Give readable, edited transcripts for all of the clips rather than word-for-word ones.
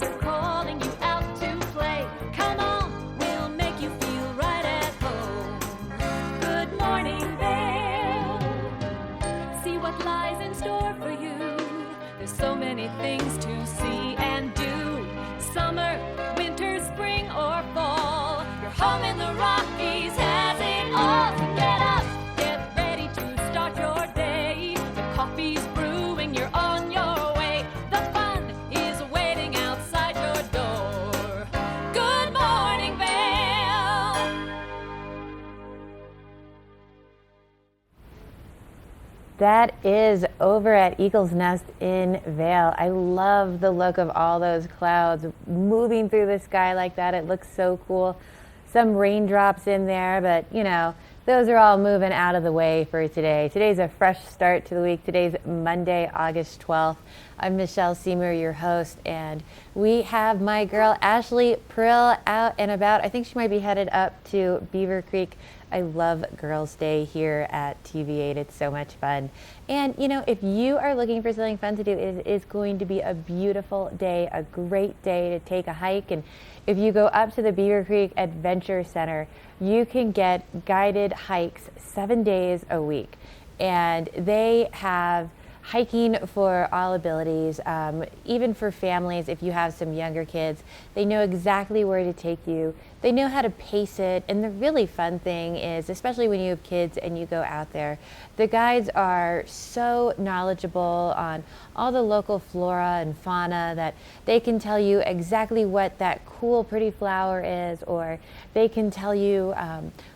friends are calling you out to play. Come on, we'll make you feel right at home. Good morning, Vale. See what lies in store for you. There's so many things to see and do. Summer, winter, spring, or fall. Your home in the Rockies has it all. So get up, get ready to start your day. The coffee's brewing, you're on your way. The fun is waiting outside your door. Good morning, Vale. That is over at Eagle's Nest in Vail. I love the look of all those clouds moving through the sky like that. It looks so cool. Some raindrops in there, but you know, those are all moving out of the way for today. Today's a fresh start to the week. Today's Monday, August 12th. I'm Michelle Seymour, your host, and we have my girl Ashley Prill out and about. I think she might be headed up to Beaver Creek. I love Girls' Day here at TV8. It's so much fun. And you know, if you are looking for something fun to do, it is going to be a beautiful day, a great day to take a hike. And if you go up to the Beaver Creek Adventure Center, you can get guided hikes 7 days a week. And they have hiking for all abilities, even for families. If you have some younger kids, they know exactly where to take you. They know how to pace it. And the really fun thing is, especially when you have kids and you go out there, the guides are so knowledgeable on all the local flora and fauna that they can tell you exactly what that cool, pretty flower is, or they can tell you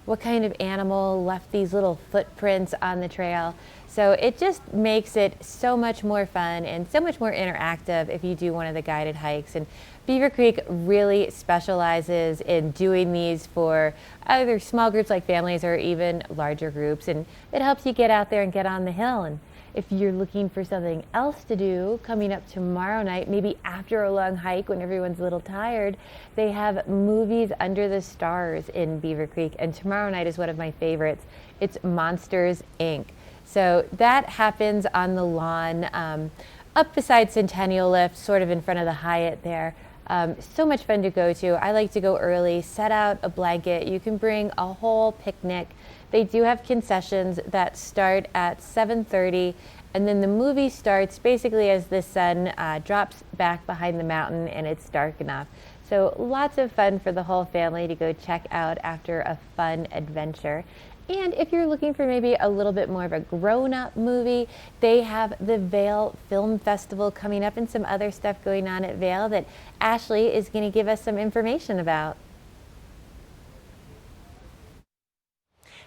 what kind of animal left these little footprints on the trail. So it just makes it so much more fun and so much more interactive if you do one of the guided hikes. And Beaver Creek really specializes in doing these for either small groups like families or even larger groups. And it helps you get out there and get on the hill. And if you're looking for something else to do coming up tomorrow night, maybe after a long hike when everyone's a little tired, they have movies under the stars in Beaver Creek. And tomorrow night is one of my favorites. It's Monsters, Inc. So that happens on the lawn up beside Centennial Lift, sort of in front of the Hyatt there. So much fun to go to. I like to go early, set out a blanket. You can bring a whole picnic. They do have concessions that start at 7:30, and then the movie starts basically as the sun drops back behind the mountain and it's dark enough. So lots of fun for the whole family to go check out after a fun adventure. And if you're looking for maybe a little bit more of a grown-up movie, they have the Vail Film Festival coming up and some other stuff going on at Vail that Ashley is going to give us some information about.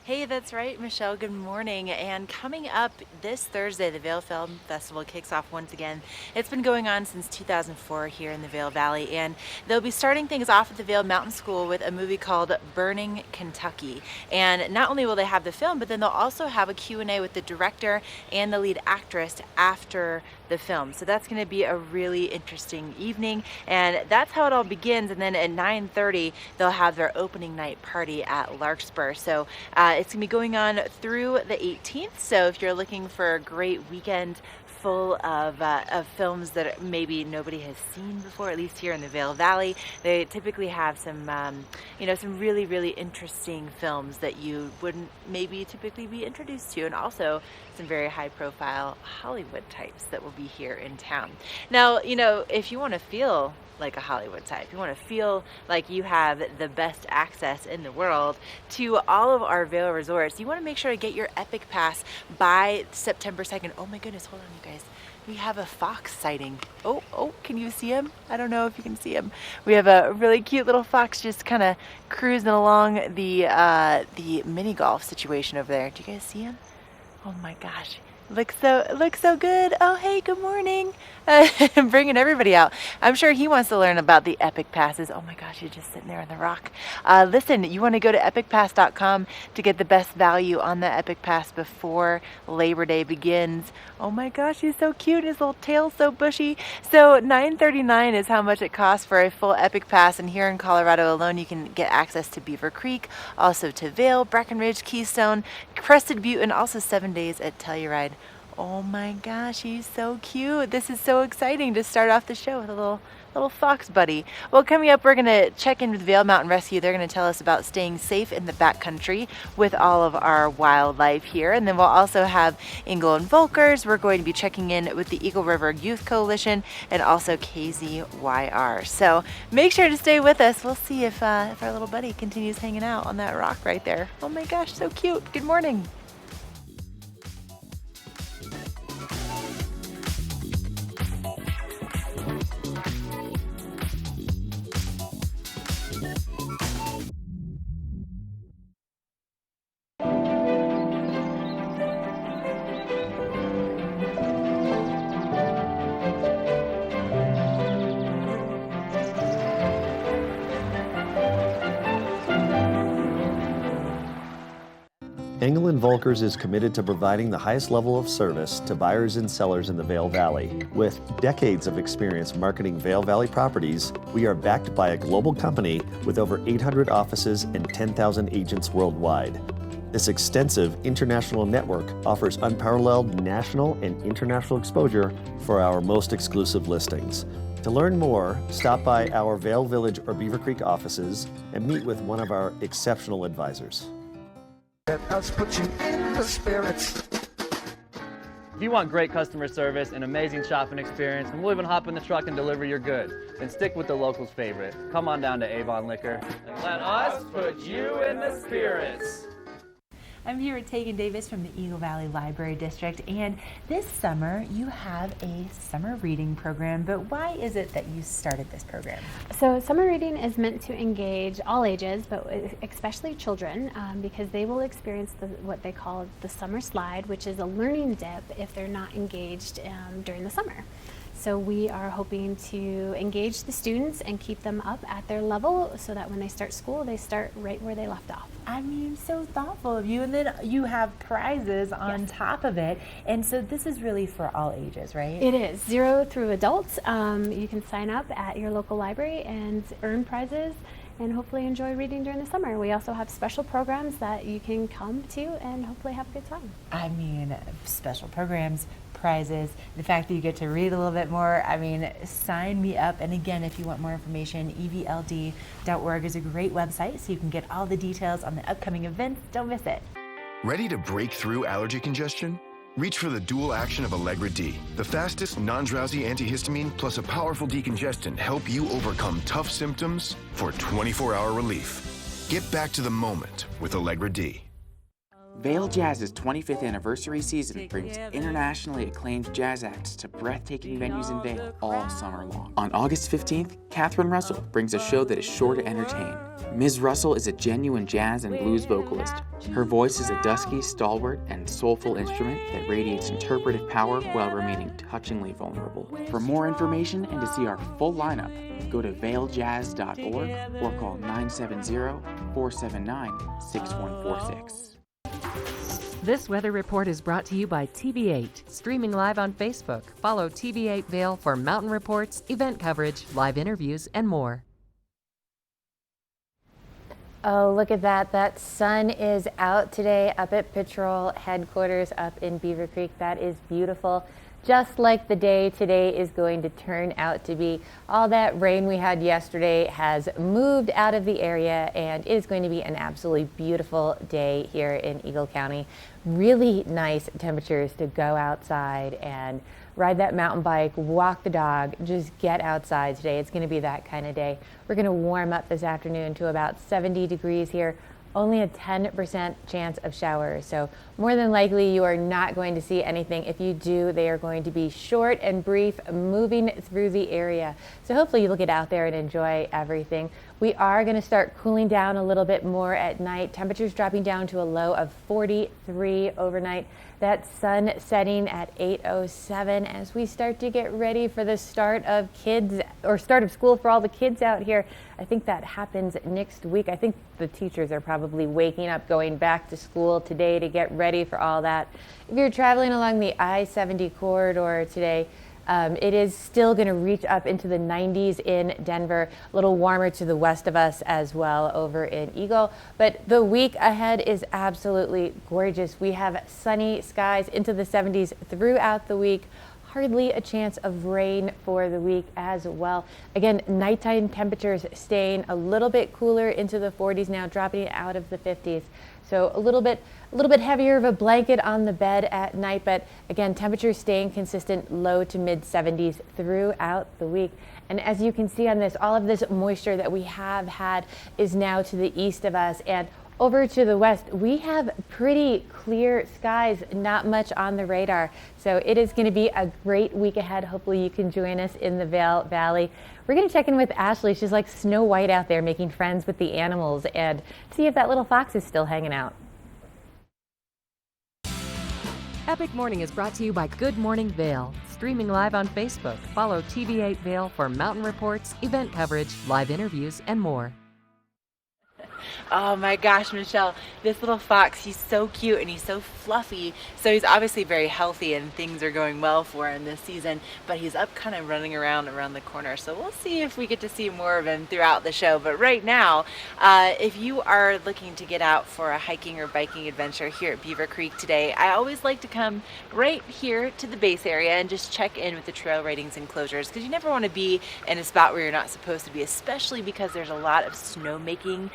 Hey, that's right, Michelle. Good morning. And coming up this Thursday, the Vail Film Festival kicks off once again. It's been going on since 2004 here in the Vail Valley, and they'll be starting things off at the Vail Mountain School with a movie called Burning Kentucky. And not only will they have the film, but then they'll also have a Q&A with the director and the lead actress after the film. So that's going to be a really interesting evening, and that's how it all begins. And then at 9:30 they'll have their opening night party at Larkspur. So it's going to be going on through the 18th. So if you're looking for a great weekend full of films that maybe nobody has seen before, at least here in the Vail Valley, they typically have some some really, really interesting films that you wouldn't maybe typically be introduced to, and also some very high profile Hollywood types that will be here in town. Now, you know, if you want to feel like a Hollywood type, you want to feel like you have the best access in the world to all of our Vail resorts, you want to make sure to get your Epic Pass by September 2nd. Oh my goodness, hold on you guys. We have a fox sighting. Oh, can you see him? I don't know if you can see him. We have a really cute little fox just kind of cruising along the mini golf situation over there. Do you guys see him? Oh my gosh. Looks so good. Oh, hey, good morning. I'm bringing everybody out. I'm sure he wants to learn about the Epic Passes. Oh my gosh, you're just sitting there on the rock. Listen, you want to go to epicpass.com to get the best value on the Epic Pass before Labor Day begins. Oh my gosh, he's so cute. His little tail's so bushy. So $9.39 is how much it costs for a full Epic Pass. And here in Colorado alone, you can get access to Beaver Creek, also to Vail, Breckenridge, Keystone, Crested Butte, and also 7 days at Telluride. Oh my gosh, he's so cute. This is so exciting to start off the show with a little fox buddy. Well, coming up, we're going to check in with Vail Mountain Rescue. They're going to tell us about staying safe in the backcountry with all of our wildlife here. And then we'll also have Engel and Volkers. We're going to be checking in with the Eagle River Youth Coalition and also KZYR. So make sure to stay with us. We'll see if our little buddy continues hanging out on that rock right there. Oh my gosh, so cute. Good morning. Engel & Volkers is committed to providing the highest level of service to buyers and sellers in the Vail Valley. With decades of experience marketing Vail Valley properties, we are backed by a global company with over 800 offices and 10,000 agents worldwide. This extensive international network offers unparalleled national and international exposure for our most exclusive listings. To learn more, stop by our Vail Village or Beaver Creek offices and meet with one of our exceptional advisors. Let us put you in the spirits. If you want great customer service and amazing shopping experience, and we'll even hop in the truck and deliver your goods, then stick with the locals' favorite. Come on down to Avon Liquor and let us put you in the spirits. I'm here with Tegan Davis from the Eagle Valley Library District, and this summer you have a summer reading program, but why is it that you started this program? So summer reading is meant to engage all ages, but especially children, because they will experience what they call the summer slide, which is a learning dip if they're not engaged during the summer. So we are hoping to engage the students and keep them up at their level so that when they start school, they start right where they left off. I mean, so thoughtful of you, and then you have prizes on top of it, and so this is really for all ages, right? It is 0 through adults. You can sign up at your local library and earn prizes and hopefully enjoy reading during the summer. We also have special programs that you can come to and hopefully have a good time. I mean, special programs, prizes, the fact that you get to read a little bit more, I mean, sign me up. And again, if you want more information, evld.org is a great website, so you can get all the details on the upcoming events. Don't miss it. Ready to break through allergy congestion? Reach for the dual action of Allegra D, the fastest non-drowsy antihistamine plus a powerful decongestant help you overcome tough symptoms for 24-hour relief. Get back to the moment with Allegra D. Vail Jazz's 25th anniversary season brings internationally acclaimed jazz acts to breathtaking venues in Vail all summer long. On August 15th, Catherine Russell brings a show that is sure to entertain. Ms. Russell is a genuine jazz and blues vocalist. Her voice is a dusky, stalwart, and soulful instrument that radiates interpretive power while remaining touchingly vulnerable. For more information and to see our full lineup, go to vailjazz.org or call 970-479-6146. This weather report is brought to you by TV8, streaming live on Facebook. Follow TV8 Vail for mountain reports, event coverage, live interviews, and more. Oh, look at that. That sun is out today up at Patrol Headquarters up in Beaver Creek. That is beautiful. Just like the day today is going to turn out to be. All that rain we had yesterday has moved out of the area, and it is going to be an absolutely beautiful day here in Eagle County. Really nice temperatures to go outside and ride that mountain bike, walk the dog, just get outside today. It's going to be that kind of day. We're going to warm up this afternoon to about 70 degrees here. Only a 10% chance of showers, so more than likely you are not going to see anything. If you do, they are going to be short and brief, moving through the area. So hopefully you'll get out there and enjoy everything. We are going to start cooling down a little bit more at night. Temperatures dropping down to a low of 43 overnight. That sun setting at 8:07 as we start to get ready for the start of start of school for all the kids out here. I think that happens next week. I think the teachers are probably waking up, going back to school today to get ready for all that. If you're traveling along the I-70 corridor today, It is still going to reach up into the 90s in Denver, a little warmer to the west of us as well over in Eagle. But the week ahead is absolutely gorgeous. We have sunny skies into the 70s throughout the week. Hardly a chance of rain for the week as well. Again, nighttime temperatures staying a little bit cooler into the 40s now, dropping out of the 50s. So a little bit heavier of a blanket on the bed at night, but again, temperatures staying consistent, low to mid 70s throughout the week. And as you can see on this, all of this moisture that we have had is now to the east of us, and over to the west, we have pretty clear skies, not much on the radar. So it is going to be a great week ahead. Hopefully you can join us in the Vail Valley. We're going to check in with Ashley. She's like Snow White out there making friends with the animals and see if that little fox is still hanging out. Epic Morning is brought to you by Good Morning Vail. Streaming live on Facebook. Follow TV8 Vail for mountain reports, event coverage, live interviews, and more. Oh my gosh, Michelle, this little fox, he's so cute and he's so fluffy. So he's obviously very healthy and things are going well for him this season, but he's up kind of running around the corner. So we'll see if we get to see more of him throughout the show. But right now, if you are looking to get out for a hiking or biking adventure here at Beaver Creek today, I always like to come right here to the base area and just check in with the trail ratings and closures, because you never want to be in a spot where you're not supposed to be, especially because there's a lot of snowmaking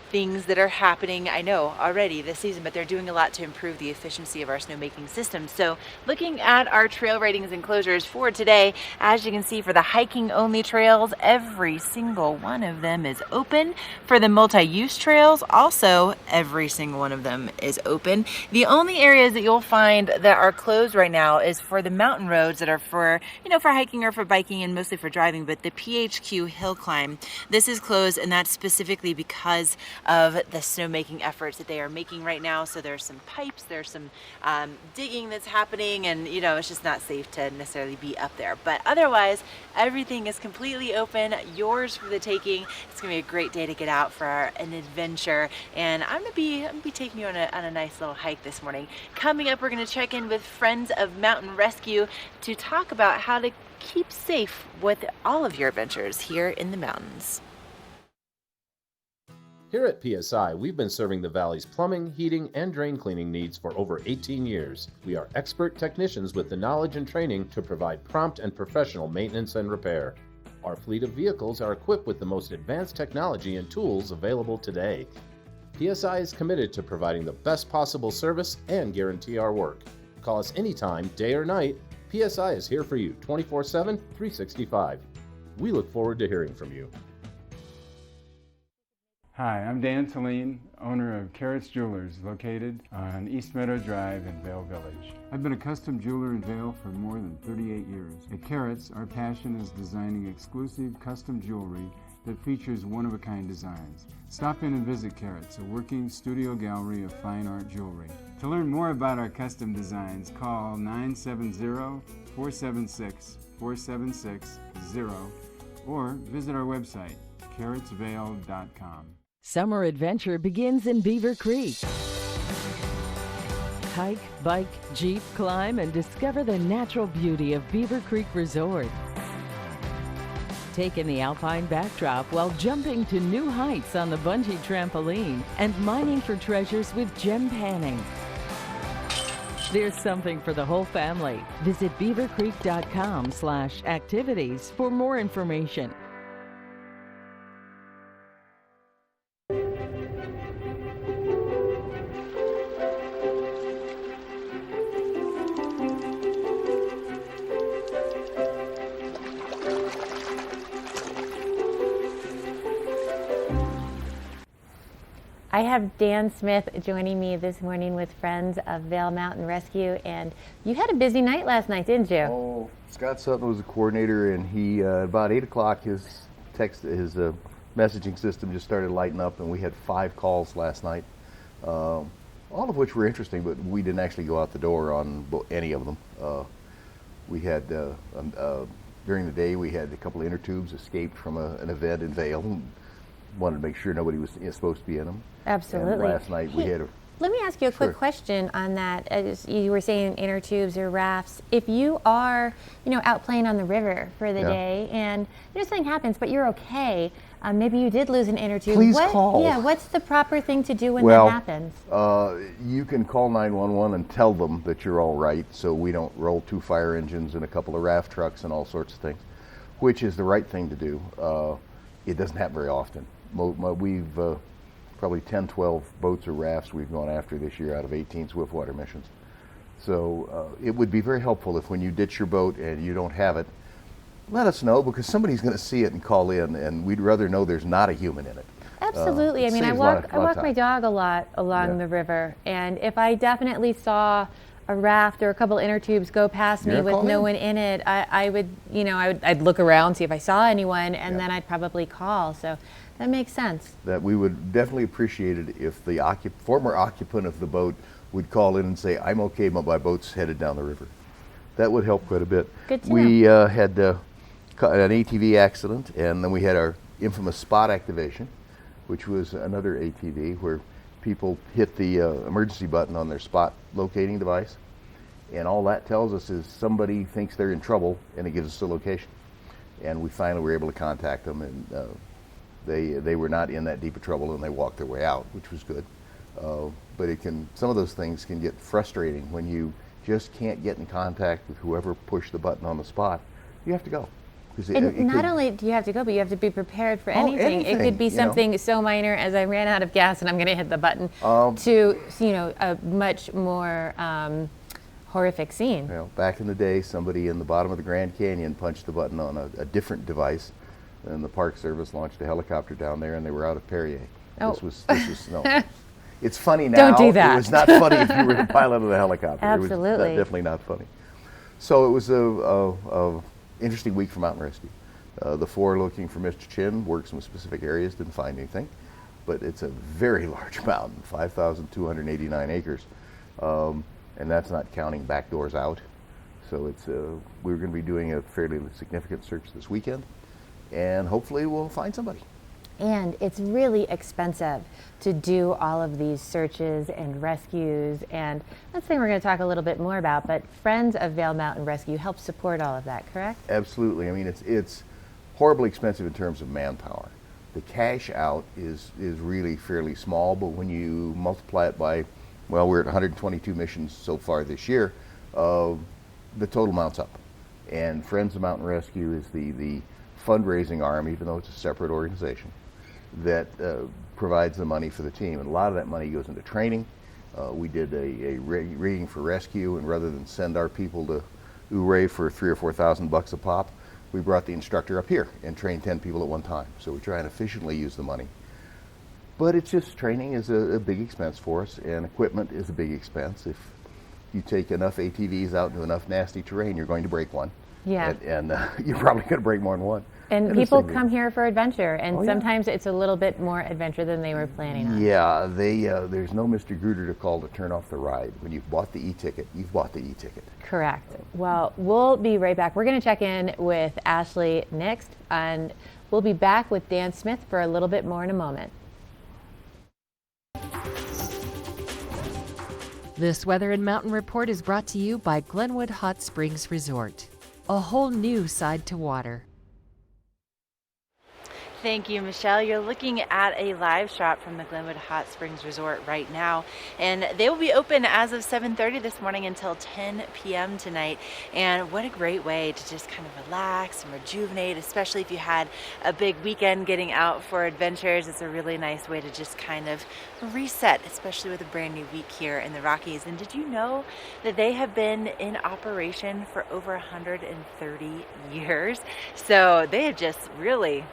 things that are happening, I know, already this season, but they're doing a lot to improve the efficiency of our snowmaking system. So looking at our trail ratings and closures for today, as you can see, for the hiking only trails, every single one of them is open. For the multi-use trails, also every single one of them is open. The only areas that you'll find that are closed right now is for the mountain roads that are for, for hiking or for biking and mostly for driving, but the PHQ hill climb, this is closed, and that's specifically because of the snowmaking efforts that they are making right now. So there's some pipes, there's some digging that's happening, and it's just not safe to necessarily be up there. But otherwise, everything is completely open, yours for the taking. It's gonna be a great day to get out for an adventure, and I'm gonna be taking you on a nice little hike this morning. Coming up, we're gonna check in with Friends of Mountain Rescue to talk about how to keep safe with all of your adventures here in the mountains. Here at PSI, we've been serving the Valley's plumbing, heating, and drain cleaning needs for over 18 years. We are expert technicians with the knowledge and training to provide prompt and professional maintenance and repair. Our fleet of vehicles are equipped with the most advanced technology and tools available today. PSI is committed to providing the best possible service and guarantee our work. Call us anytime, day or night. PSI is here for you 24/7, 365. We look forward to hearing from you. Hi, I'm Dan Saline, owner of Carrots Jewelers, located on East Meadow Drive in Vail Village. I've been a custom jeweler in Vail for more than 38 years. At Carrots, our passion is designing exclusive custom jewelry that features one-of-a-kind designs. Stop in and visit Carrots, a working studio gallery of fine art jewelry. To learn more about our custom designs, call 970-476-4760 or visit our website, carrotsvail.com. Summer adventure begins in Beaver Creek. Hike, bike, jeep, climb, and discover the natural beauty of Beaver Creek Resort. Take in the alpine backdrop while jumping to new heights on the bungee trampoline and mining for treasures with gem panning. There's something for the whole family. Visit beavercreek.com/activities for more information. I have Dan Smith joining me this morning with Friends of Vail Mountain Rescue, and you had a busy night last night, didn't you? Oh, Scott Sutton was the coordinator, and he about 8 o'clock his messaging system just started lighting up, and we had 5 calls last night, all of which were interesting, but we didn't actually go out the door on any of them. We had during the day we had a couple of inner tubes escaped from an event in Vail. Wanted to make sure nobody was supposed to be in them. Absolutely. And last night we had Let me ask you a quick question on that. As you were saying, inner tubes or rafts. If you are, out playing on the river for the day and something happens, but you're okay, maybe you did lose an inner tube. Please call. Yeah, what's the proper thing to do when that happens? You can call 911 and tell them that you're all right, so we don't roll 2 fire engines and a couple of raft trucks and all sorts of things, which is the right thing to do. It doesn't happen very often. We've probably 10, 12 boats or rafts we've gone after this year out of 18 swiftwater missions. So it would be very helpful if when you ditch your boat and you don't have it, let us know, because somebody's going to see it and call in, and we'd rather know there's not a human in it. Absolutely. I mean, I walk my dog a lot along the river, and if I definitely saw a raft or a couple inner tubes go past me with no one in it, I'd look around, see if I saw anyone, and then I'd probably call. So that makes sense. That we would definitely appreciate it if the former occupant of the boat would call in and say, I'm okay, but my boat's headed down the river. That would help quite a bit. Good to We know. had an ATV accident, and then we had our infamous spot activation, which was another ATV where people hit the emergency button on their spot locating device, and all that tells us is somebody thinks they're in trouble, and it gives us the location. And we finally were able to contact them, and they were not in that deep of trouble, and they walked their way out, which was good. But some of those things can get frustrating when you just can't get in contact with whoever pushed the button on the spot. You have to go. Not only do you have to go, but you have to be prepared for anything. It could be something so minor as I ran out of gas and I'm going to hit the button, to a much more horrific scene. Back in the day, somebody in the bottom of the Grand Canyon punched the button on a different device, and the Park Service launched a helicopter down there, and they were out of Perrier. Oh. This was no. It's funny now. Don't do that. It was not funny if you were the pilot of the helicopter. Absolutely. It was definitely not funny. So it was a interesting week for mountain rescue. The 4 looking for Mr. Chin worked some specific areas, didn't find anything, but it's a very large mountain, 5,289 acres, and that's not counting back doors out. So we're going to be doing a fairly significant search this weekend, and hopefully we'll find somebody. And it's really expensive to do all of these searches and rescues, and that's something we're going to talk a little bit more about, but Friends of Vail Mountain Rescue helps support all of that, correct? Absolutely. I mean, it's horribly expensive in terms of manpower. The cash out is really fairly small, but when you multiply it by, we're at 122 missions so far this year, the total mounts up. And Friends of Mountain Rescue is the fundraising arm, even though it's a separate organization, that provides the money for the team. And a lot of that money goes into training. We did a rating for rescue, and rather than send our people to Ouray for $3,000 or $4,000 a pop, we brought the instructor up here and trained 10 people at one time. So we try and efficiently use the money. But it's just, training is a big expense for us, and equipment is a big expense. If you take enough ATVs out into enough nasty terrain, you're going to break one. Yeah. And you're probably going to break more than one. And people come here for adventure, and sometimes it's a little bit more adventure than they were planning on. Yeah, there's no Mr. Gruder to call to turn off the ride. When you've bought the e-ticket, you've bought the e-ticket. Correct. Well, we'll be right back. We're going to check in with Ashley next, and we'll be back with Dan Smith for a little bit more in a moment. This Weather and Mountain Report is brought to you by Glenwood Hot Springs Resort. A whole new side to water. Thank you, Michelle. You're looking at a live shot from the Glenwood Hot Springs Resort right now, and they will be open as of 7:30 this morning until 10 p.m. tonight. And what a great way to just kind of relax and rejuvenate, especially if you had a big weekend getting out for adventures. It's a really nice way to just kind of reset, especially with a brand new week here in the Rockies. And did you know that they have been in operation for over 130 years? So they have just really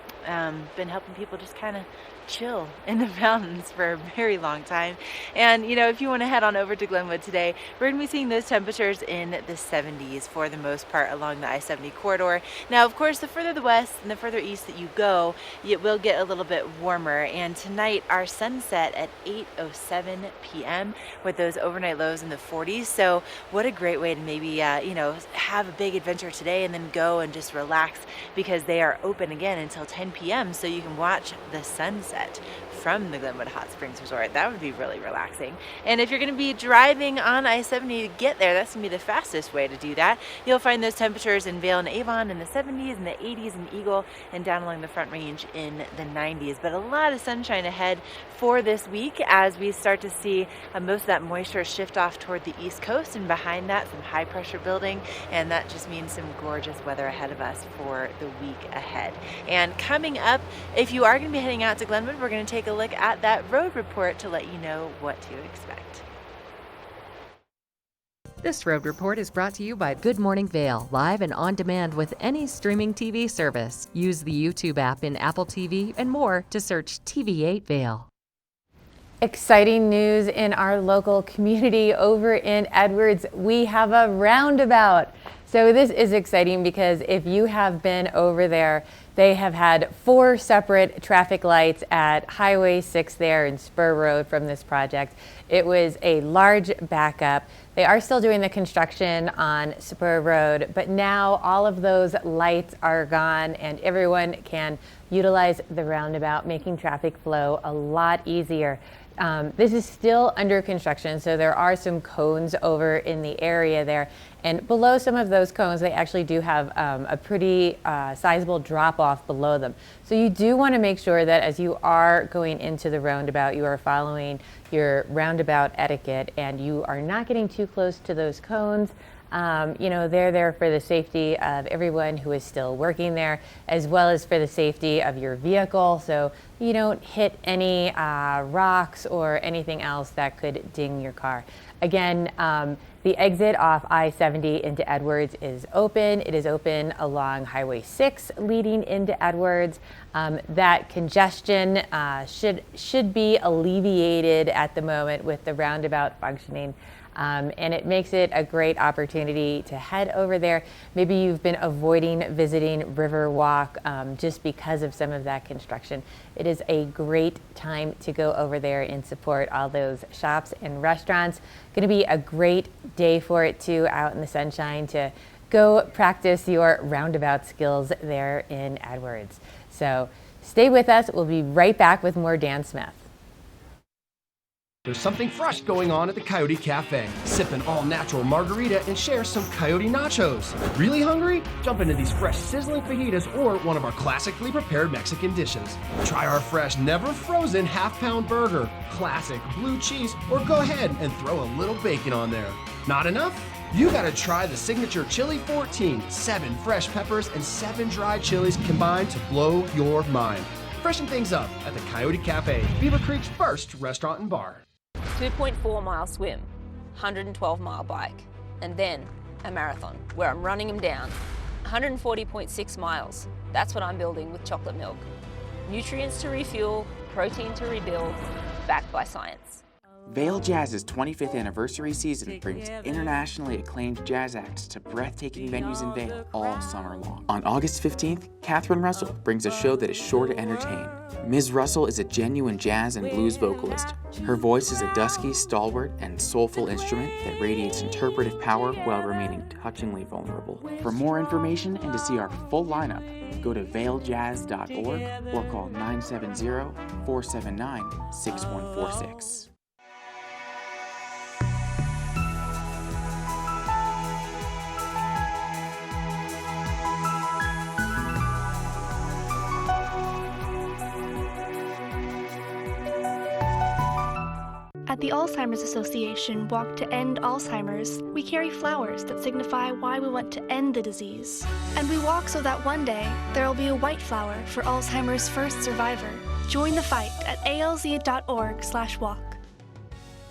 been helping people just kind of chill in the mountains for a very long time. And if you want to head on over to Glenwood today, we're going to be seeing those temperatures in the 70s for the most part along the I-70 corridor. Now, of course, the further the west and the further east that you go, it will get a little bit warmer. And tonight, our sunset at 8:07 p.m. with those overnight lows in the 40s. So what a great way to maybe, have a big adventure today and then go and just relax, because they are open again until 10 p.m. so you can watch the sunset from the Glenwood Hot Springs Resort. That would be really relaxing. And if you're going to be driving on I-70 to get there, that's going to be the fastest way to do that. You'll find those temperatures in Vail and Avon in the 70s and the 80s in Eagle, and down along the Front Range in the 90s. But a lot of sunshine ahead for this week as we start to see most of that moisture shift off toward the East Coast, and behind that some high pressure building, and that just means some gorgeous weather ahead of us for the week ahead. And coming up, if you are going to be heading out to Glenwood, we're going to take a look at that road report to let you know what to expect. This road report is brought to you by Good Morning Vail, live and on demand with any streaming TV service. Use the YouTube app in Apple TV and more to search TV8 Vail. Exciting news in our local community over in Edwards. We have a roundabout. So this is exciting because if you have been over there, they have had 4 separate traffic lights at Highway 6 there in Spur Road from this project. It was a large backup. They are still doing the construction on Spur Road, but now all of those lights are gone and everyone can utilize the roundabout, making traffic flow a lot easier. This is still under construction, so there are some cones over in the area there. And below some of those cones, they actually do have a pretty sizable drop off below them. So you do want to make sure that as you are going into the roundabout, you are following your roundabout etiquette and you are not getting too close to those cones. You know, they're there for the safety of everyone who is still working there, as well as for the safety of your vehicle, so you don't hit any rocks or anything else that could ding your car. Again, the exit off I-70 into Edwards is open. It is open along Highway 6 leading into Edwards. That congestion should be alleviated at the moment with the roundabout functioning. And it makes it a great opportunity to head over there. Maybe you've been avoiding visiting Riverwalk just because of some of that construction. It is a great time to go over there and support all those shops and restaurants. Going to be a great day for it too, out in the sunshine, to go practice your roundabout skills there in Edwards. So stay with us. We'll be right back with more Dan Smith. There's something fresh going on at the Coyote Cafe. Sip an all-natural margarita and share some Coyote nachos. Really hungry? Jump into these fresh sizzling fajitas or one of our classically prepared Mexican dishes. Try our fresh, never frozen half-pound burger, classic blue cheese, or go ahead and throw a little bacon on there. Not enough? You gotta try the signature Chili 14, 7 fresh peppers and 7 dried chilies combined to blow your mind. Freshen things up at the Coyote Cafe, Beaver Creek's first restaurant and bar. 2.4 mile swim, 112 mile bike, and then a marathon where I'm running them down. 140.6 miles, that's what I'm building with chocolate milk. Nutrients to refuel, protein to rebuild, backed by science. Vail Jazz's 25th anniversary season brings internationally acclaimed jazz acts to breathtaking venues in Vail all summer long. On August 15th, Catherine Russell brings a show that is sure to entertain. Ms. Russell is a genuine jazz and blues vocalist. Her voice is a dusky, stalwart, and soulful instrument that radiates interpretive power while remaining touchingly vulnerable. For more information and to see our full lineup, go to vailjazz.org or call 970-479-6146. At the Alzheimer's Association Walk to End Alzheimer's, we carry flowers that signify why we want to end the disease. And we walk so that one day there will be a white flower for Alzheimer's first survivor. Join the fight at alz.org/walk.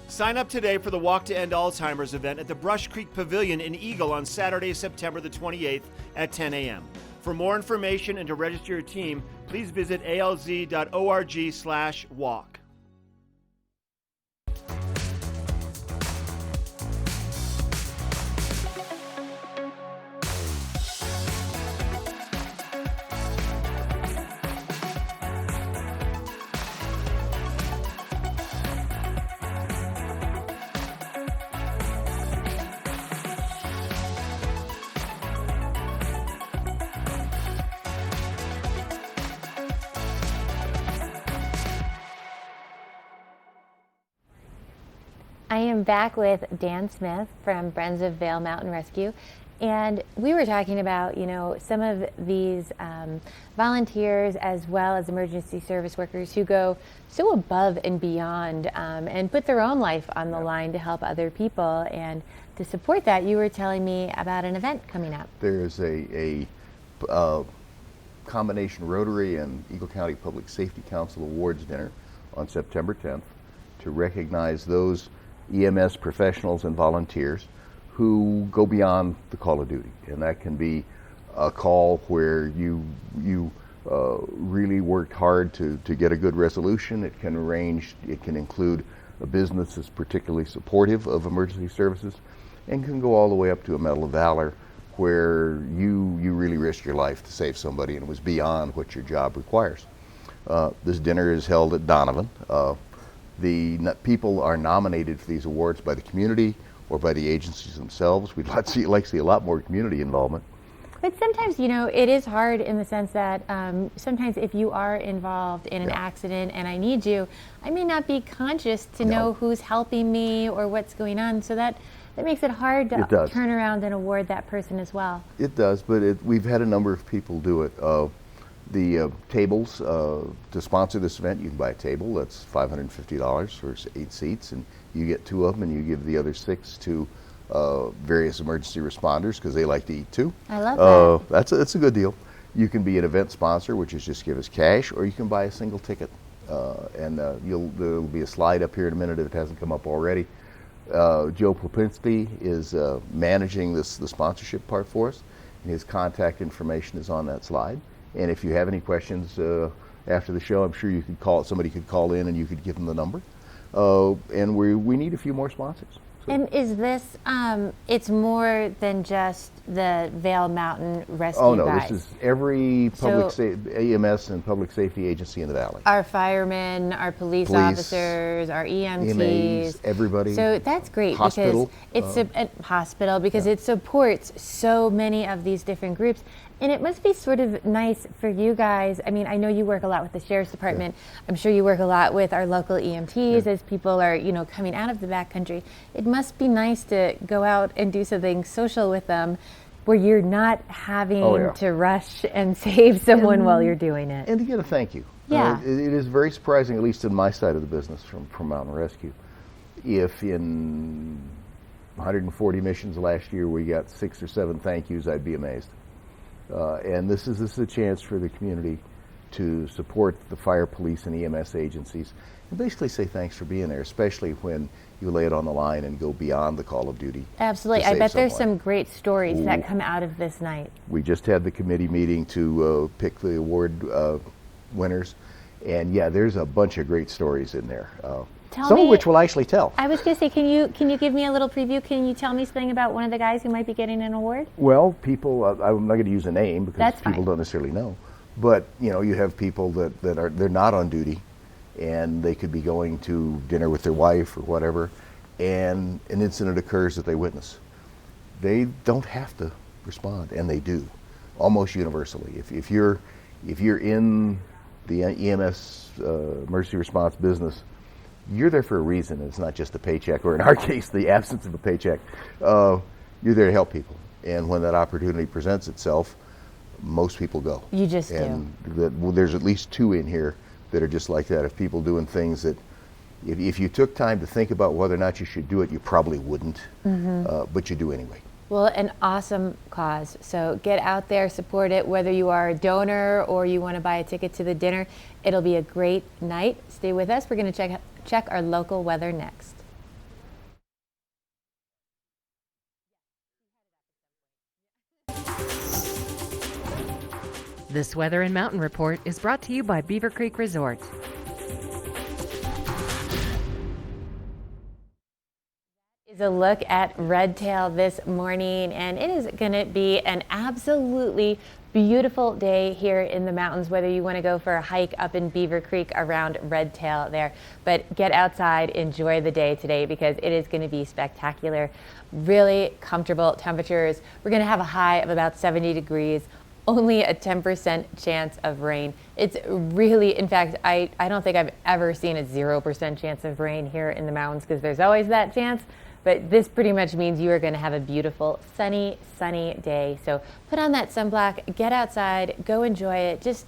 Sign up today for the Walk to End Alzheimer's event at the Brush Creek Pavilion in Eagle on Saturday, September the 28th at 10 a.m. For more information and to register your team, please visit alz.org/walk. I am back with Dan Smith from Friends of Vail Mountain Rescue, and we were talking about, some of these volunteers as well as emergency service workers who go so above and beyond and put their own life on the line to help other people. And to support that, you were telling me about an event coming up. There's a combination Rotary and Eagle County Public Safety Council Awards dinner on September 10th to recognize those EMS professionals and volunteers who go beyond the call of duty. And that can be a call where you really worked hard to get a good resolution. It can include a business that's particularly supportive of emergency services, and can go all the way up to a Medal of Valor where you really risked your life to save somebody and it was beyond what your job requires. This dinner is held at Donovan. The people are nominated for these awards by the community or by the agencies themselves. We'd like to see a lot more community involvement. But sometimes, it is hard in the sense that sometimes if you are involved in an accident and I need you, I may not be conscious to know who's helping me or what's going on. So that makes it hard to turn around and award that person as well. It does, but we've had a number of people do it. The tables, to sponsor this event, you can buy a table. That's $550 for 8 seats, and you get 2 of them, and you give the other 6 to various emergency responders because they like to eat too. I love that. That's a good deal. You can be an event sponsor, which is just give us cash, or you can buy a single ticket. There'll be a slide up here in a minute if it hasn't come up already. Joe Popinski is managing the sponsorship part for us, and his contact information is on that slide. And if you have any questions after the show, I'm sure you could call. Somebody could call in, and you could give them the number. And we need a few more sponsors. So. And is this? It's more than just the Vail Mountain Rescue Oh no, guys. this is every EMS and public safety agency in the valley. Our firemen, our police officers, our EMTs, EMAs, everybody. So that's great Hospital, because it's a hospital because it supports so many of these different groups. And it must be sort of nice for you guys. I mean, I know you work a lot with the Sheriff's Department. I'm sure you work a lot with our local EMTs as people are, coming out of the backcountry. It must be nice to go out and do something social with them where you're not having to rush and save someone while you're doing it. And to get a thank you. Yeah. It is very surprising, at least in my side of the business from Mountain Rescue. If in 140 missions last year we got 6 or 7 thank yous, I'd be amazed. And this is a chance for the community to support the fire, police, and EMS agencies and basically say thanks for being there, especially when you lay it on the line and go beyond the call of duty. Absolutely. I bet there's some great stories that come out of this night. We just had the committee meeting to pick the award winners, and there's a bunch of great stories in there. Some of which we'll actually tell. I was going to say, can you give me a little preview? Can you tell me something about one of the guys who might be getting an award? Well, people, I'm not going to use a name because people don't necessarily know. But, you have people they're not on duty and they could be going to dinner with their wife or whatever, and an incident occurs that they witness. They don't have to respond, and they do, almost universally. If you're in the EMS emergency response business, you're there for a reason. It's not just a paycheck, or in our case, the absence of a paycheck. You're there to help people. And when that opportunity presents itself, most people go. You just do. There's at least 2 in here that are just like that. If people doing things that, if you took time to think about whether or not you should do it, you probably wouldn't. But you do anyway. Well, an awesome cause. So get out there, support it, whether you are a donor or you want to buy a ticket to the dinner. It'll be a great night. Stay with us. We're going to check our local weather next. This Weather and Mountain Report is brought to you by Beaver Creek Resort. Is a look at Redtail this morning, and it is going to be an absolutely beautiful day here in the mountains, whether you want to go for a hike up in Beaver Creek around Redtail there. But get outside, enjoy the day today because it is going to be spectacular. Really comfortable temperatures. We're going to have a high of about 70 degrees only a 10% chance of rain. It's really, in fact, I don't think I've ever seen a 0% chance of rain here in the mountains, because there's always that chance. But this pretty much means you are going to have a beautiful, sunny day. So put on that sunblock, get outside, go enjoy it. Just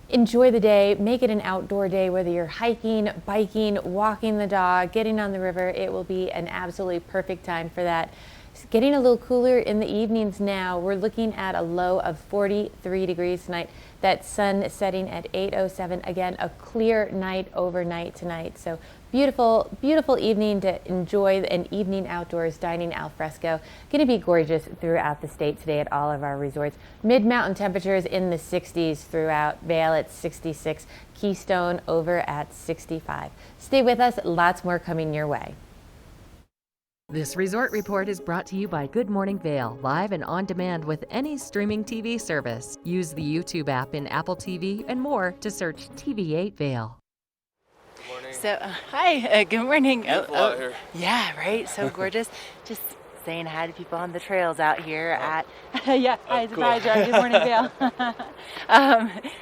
enjoy the day, make it an outdoor day, whether you're hiking, biking, walking the dog, getting on the river. It will be an absolutely perfect time for that. It's getting a little cooler in the evenings now. We're looking at a low of 43 degrees tonight. That sun setting at 8:07. Again, a clear night overnight tonight. So beautiful, beautiful evening to enjoy an evening outdoors dining al fresco. Going to be gorgeous throughout the state today at all of our resorts. Mid-mountain temperatures in the 60s throughout. Vail at 66, Keystone over at 65. Stay with us, lots more coming your way. This resort report is brought to you by Good Morning Vail, live and on demand with any streaming TV service. Use the YouTube app in Apple TV and more to search TV8 Vail. So, hi, good morning. Beautiful out here. Yeah, right, so gorgeous. Just saying hi to people on the trails out here at, yeah, hi, surprise, cool. Good morning, Vail.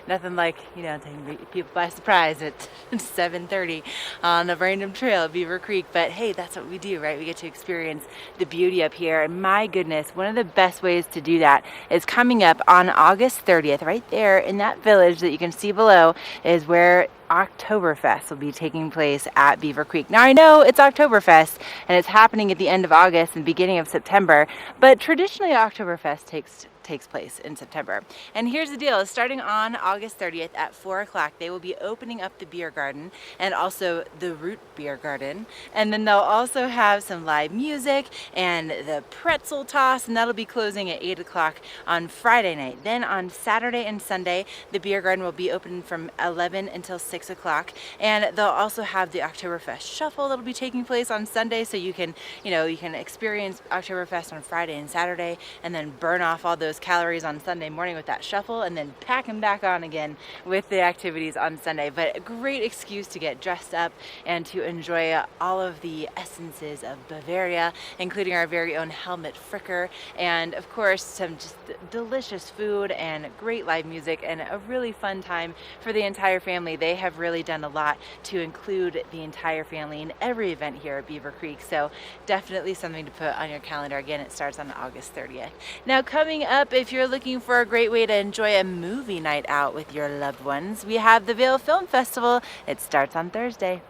Nothing like, taking people by surprise at 7:30 on a random trail at Beaver Creek, but hey, that's what we do, right? We get to experience the beauty up here, and my goodness, one of the best ways to do that is coming up on August 30th, right there in that village that you can see below is where Oktoberfest will be taking place at Beaver Creek. Now I know it's Oktoberfest and it's happening at the end of August and beginning of September, but traditionally Oktoberfest takes place in September. And here's the deal, starting on August 30th at 4 o'clock, they will be opening up the beer garden and also the Root Beer Garden. And then they'll also have some live music and the pretzel toss, and that'll be closing at 8 o'clock on Friday night. Then on Saturday and Sunday, the beer garden will be open from 11 until 6 o'clock. And they'll also have the Oktoberfest Shuffle that'll be taking place on Sunday, so you can experience Oktoberfest on Friday and Saturday and then burn off all those calories on Sunday morning with that shuffle and then pack them back on again with the activities on Sunday. But a great excuse to get dressed up and to enjoy all of the essences of Bavaria, including our very own Helmut Fricker, and of course some just delicious food and great live music and a really fun time for the entire family. They have really done a lot to include the entire family in every event here at Beaver Creek, so definitely something to put on your calendar. Again, it starts on August 30th. Now coming up, if you're looking for a great way to enjoy a movie night out with your loved ones, we have the Vail Film Festival. It starts on Thursday.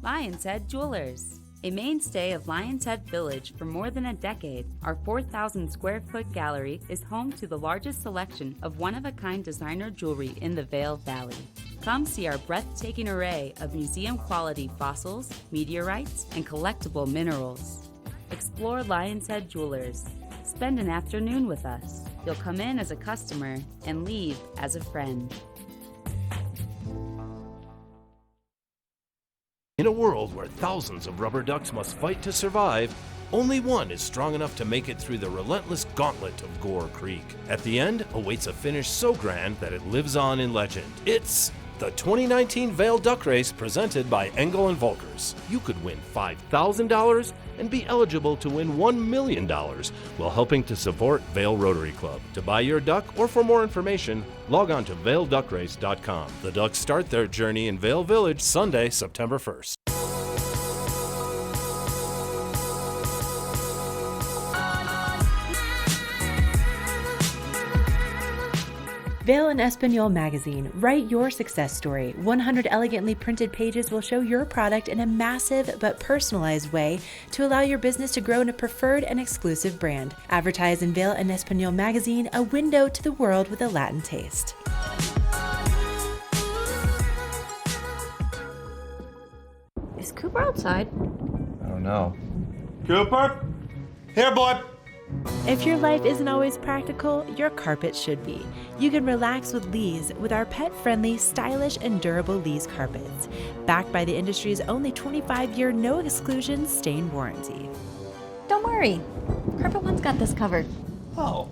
Lion's Head Jewelers. A mainstay of Lion's Head Village for more than a decade, our 4,000 square foot gallery is home to the largest selection of one-of-a-kind designer jewelry in the Vail Valley. Come see our breathtaking array of museum-quality fossils, meteorites, and collectible minerals. Explore Lion's Head Jewelers. Spend an afternoon with us. You'll come in as a customer and leave as a friend. In a world where thousands of rubber ducks must fight to survive, only one is strong enough to make it through the relentless gauntlet of Gore Creek. At the end awaits a finish so grand that it lives on in legend. It's the 2019 Vail Duck Race presented by Engel & Volkers. You could win $5,000 and be eligible to win $1 million while helping to support Vail Rotary Club. To buy your duck or for more information, log on to vailduckrace.com. The ducks start their journey in Vail Village Sunday, September 1st. Vail and Espanol magazine. Write your success story. 100 elegantly printed pages will show your product in a massive but personalized way to allow your business to grow in a preferred and exclusive brand. Advertise in Vail and Espanol magazine, a window to the world with a Latin taste. Is Cooper outside? I don't know. Cooper? Here, boy! If your life isn't always practical, your carpet should be. You can relax with Lee's with our pet-friendly, stylish, and durable Lee's carpets. Backed by the industry's only 25-year no-exclusion stain warranty. Don't worry. Carpet One's got this covered. Oh.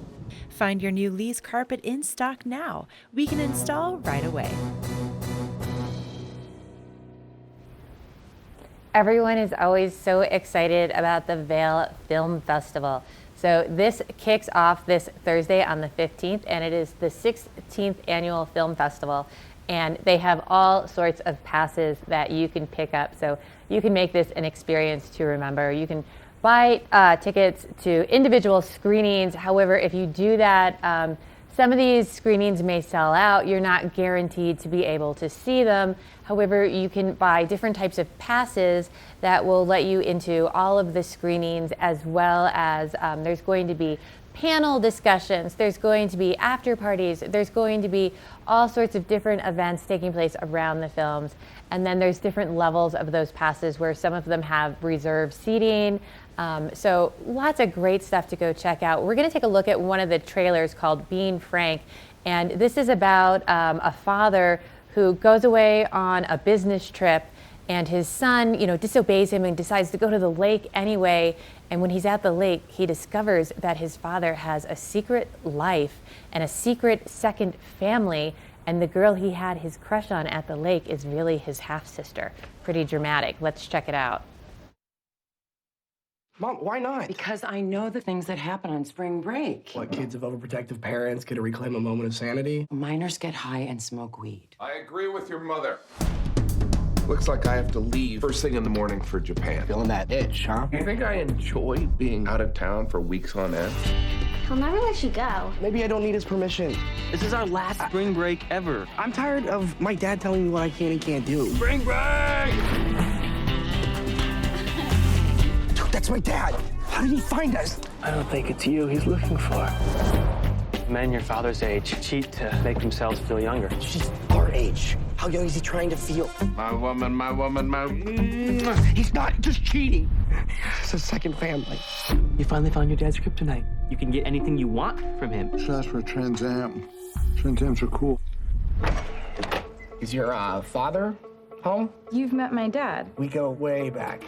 Find your new Lee's carpet in stock now. We can install right away. Everyone is always so excited about the Vail Film Festival. So this kicks off this Thursday on the 15th, and it is the 16th annual film festival. And they have all sorts of passes that you can pick up. So you can make this an experience to remember. You can buy tickets to individual screenings. However, if you do that, some of these screenings may sell out. You're not guaranteed to be able to see them. However, you can buy different types of passes that will let you into all of the screenings, as well as there's going to be panel discussions, there's going to be after parties, there's going to be all sorts of different events taking place around the films. And then there's different levels of those passes where some of them have reserved seating. So lots of great stuff to go check out. We're going to take a look at one of the trailers called Being Frank. And this is about a father who goes away on a business trip, and his son, disobeys him and decides to go to the lake anyway. And when he's at the lake, he discovers that his father has a secret life and a secret second family. And the girl he had his crush on at the lake is really his half-sister. Pretty dramatic. Let's check it out. Mom, why not? Because I know the things that happen on spring break. What, kids of overprotective parents get to reclaim a moment of sanity? Minors get high and smoke weed. I agree with your mother. Looks like I have to leave first thing in the morning for Japan. Feeling that itch, huh? You think I enjoy being out of town for weeks on end? He'll never let you go. Maybe I don't need his permission. This is our last spring break ever. I'm tired of my dad telling me what I can and can't do. Spring break! Dude, that's my dad. How did he find us? I don't think it's you he's looking for. Men your father's age cheat to make themselves feel younger. She's our age. How young is he trying to feel? My woman, my woman, my... He's not just cheating. It's a second family. You finally found your dad's kryptonite. You can get anything you want from him. Just ask for a Trans Am. Trans Ams are cool. Is your father home? You've met my dad. We go way back.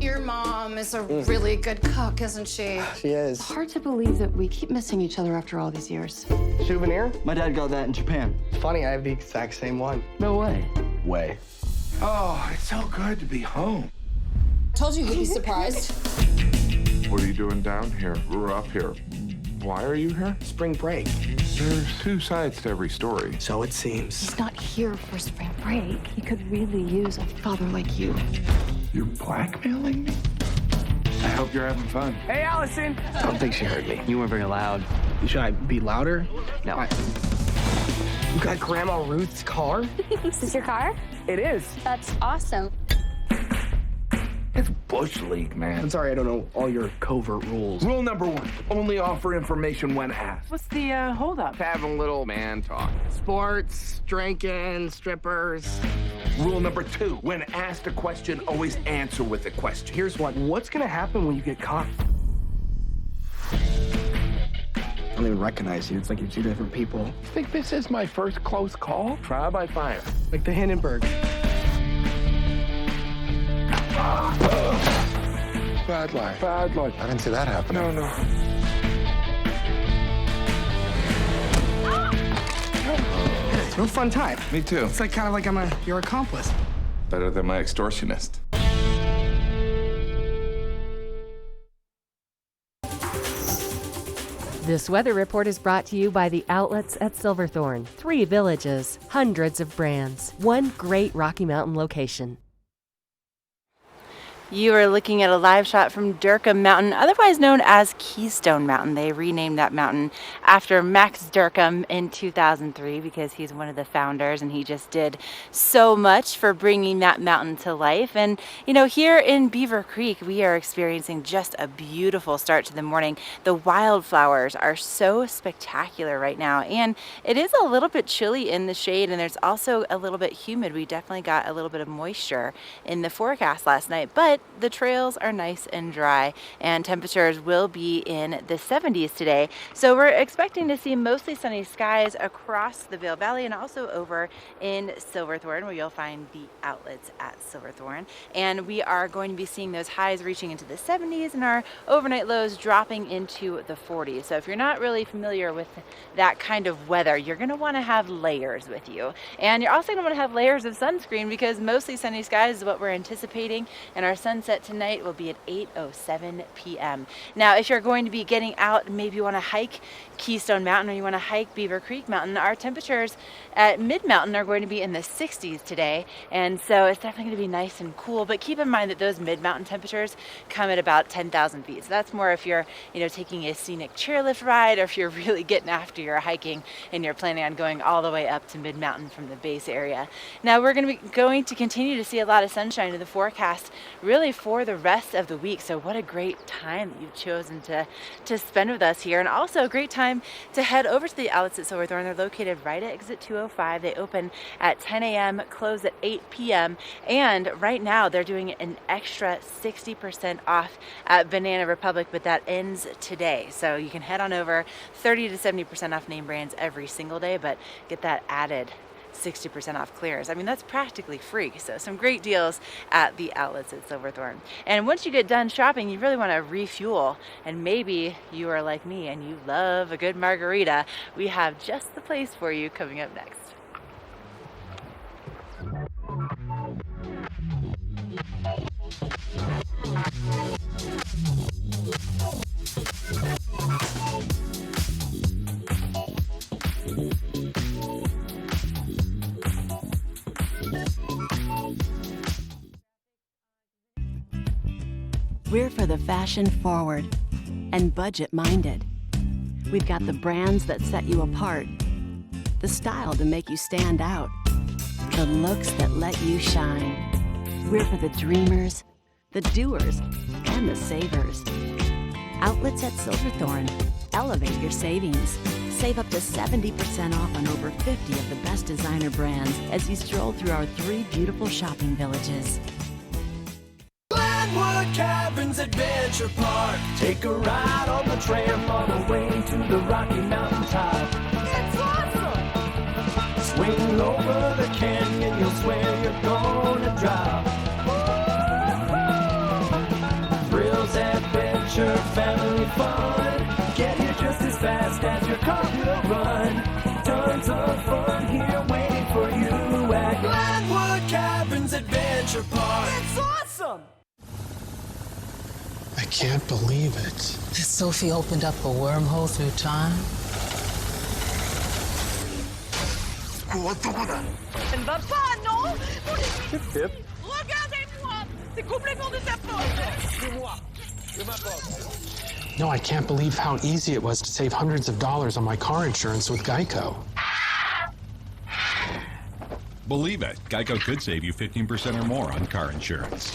Your mom is a really good cook, isn't she? She is. Hard to believe that we keep missing each other after all these years. Souvenir? My dad got that in Japan. It's funny, I have the exact same one. No way. Way. Oh, it's so good to be home. Told you he'd be surprised. What are you doing down here? We're up here. Why are you here? Spring break. There's two sides to every story. So it seems. He's not here for spring break. He could really use a father like you. You're blackmailing me? I hope you're having fun. Hey, Allison! I don't think she heard me. You weren't very loud. Should I be louder? No. You got Grandma Ruth's car? Is this your car? It is. That's awesome. It's Bush League, man. I'm sorry I don't know all your covert rules. Rule number 1, only offer information when asked. What's the holdup? Having little man talk. Sports, drinking, strippers. Rule number 2, when asked a question, always answer with a question. Here's one. What's gonna happen when you get caught? I don't even recognize you. It's like you're two different people. You think this is my first close call? Trial by fire. Like the Hindenburg. Bad lie. Bad lie. I didn't see that happen. No. It's a real fun time. Me too. It's like kind of like I'm your accomplice. Better than my extortionist. This weather report is brought to you by the outlets at Silverthorne. 3 villages, hundreds of brands, one great Rocky Mountain location. You are looking at a live shot from Durkheim Mountain, otherwise known as Keystone Mountain. They renamed that mountain after Max Durkheim in 2003 because he's one of the founders and he just did so much for bringing that mountain to life. And here in Beaver Creek, we are experiencing just a beautiful start to the morning. The wildflowers are so spectacular right now, and it is a little bit chilly in the shade, and there's also a little bit humid. We definitely got a little bit of moisture in the forecast last night, but the trails are nice and dry, and temperatures will be in the 70s today. So we're expecting to see mostly sunny skies across the Vail Valley and also over in Silverthorne, where you'll find the outlets at Silverthorne. And we are going to be seeing those highs reaching into the 70s and our overnight lows dropping into the 40s. So if you're not really familiar with that kind of weather, you're going to want to have layers with you. And you're also going to want to have layers of sunscreen because mostly sunny skies is what we're anticipating, and our sunset tonight will be at 8:07 p.m. Now, if you're going to be getting out, maybe you want to hike Keystone Mountain or you want to hike Beaver Creek Mountain, our temperatures at Mid-Mountain are going to be in the 60s today, and so it's definitely going to be nice and cool. But keep in mind that those mid-mountain temperatures come at about 10,000 feet. So that's more if you're, taking a scenic chairlift ride, or if you're really getting after your hiking and you're planning on going all the way up to Mid-Mountain from the base area. Now, we're going to continue to see a lot of sunshine in the forecast really for the rest of the week. So what a great time that you've chosen to spend with us here, and also a great time to head over to the outlets at Silverthorne. They're located right at exit 205. They open at 10 a.m., close at 8 p.m. And right now they're doing an extra 60% off at Banana Republic, but that ends today. So you can head on over, 30 to 70% off name brands every single day, but get that added 60% off clears. I mean, that's practically free. So some great deals at the outlets at Silverthorne. And once you get done shopping, you really want to refuel. And maybe you are like me and you love a good margarita. We have just the place for you coming up next. We're for the fashion forward and budget minded. We've got the brands that set you apart, the style to make you stand out, the looks that let you shine. We're for the dreamers, the doers, and the savers. Outlets at Silverthorne. Elevate your savings. Save up to 70% off on over 50 of the best designer brands as you stroll through our 3 beautiful shopping villages. Glenwood Cabins Adventure Park. Take a ride on the tram on the way to the Rocky Mountain top. It's awesome! Swing over the canyon, you'll swear you're gonna drop. Thrills, adventure, family fun. Get here just as fast as your car will run. Tons of fun here waiting for you at Glenwood Cabins Adventure Park. It's awesome! I can't believe it. Has Sophie opened up a wormhole through time? Elle ne va pas, non? Hip, hip. Regardez-moi! C'est complètement de sa faute! C'est moi. C'est ma faute. No, I can't believe how easy it was to save hundreds of dollars on my car insurance with Geico. Believe it, Geico could save you 15% or more on car insurance.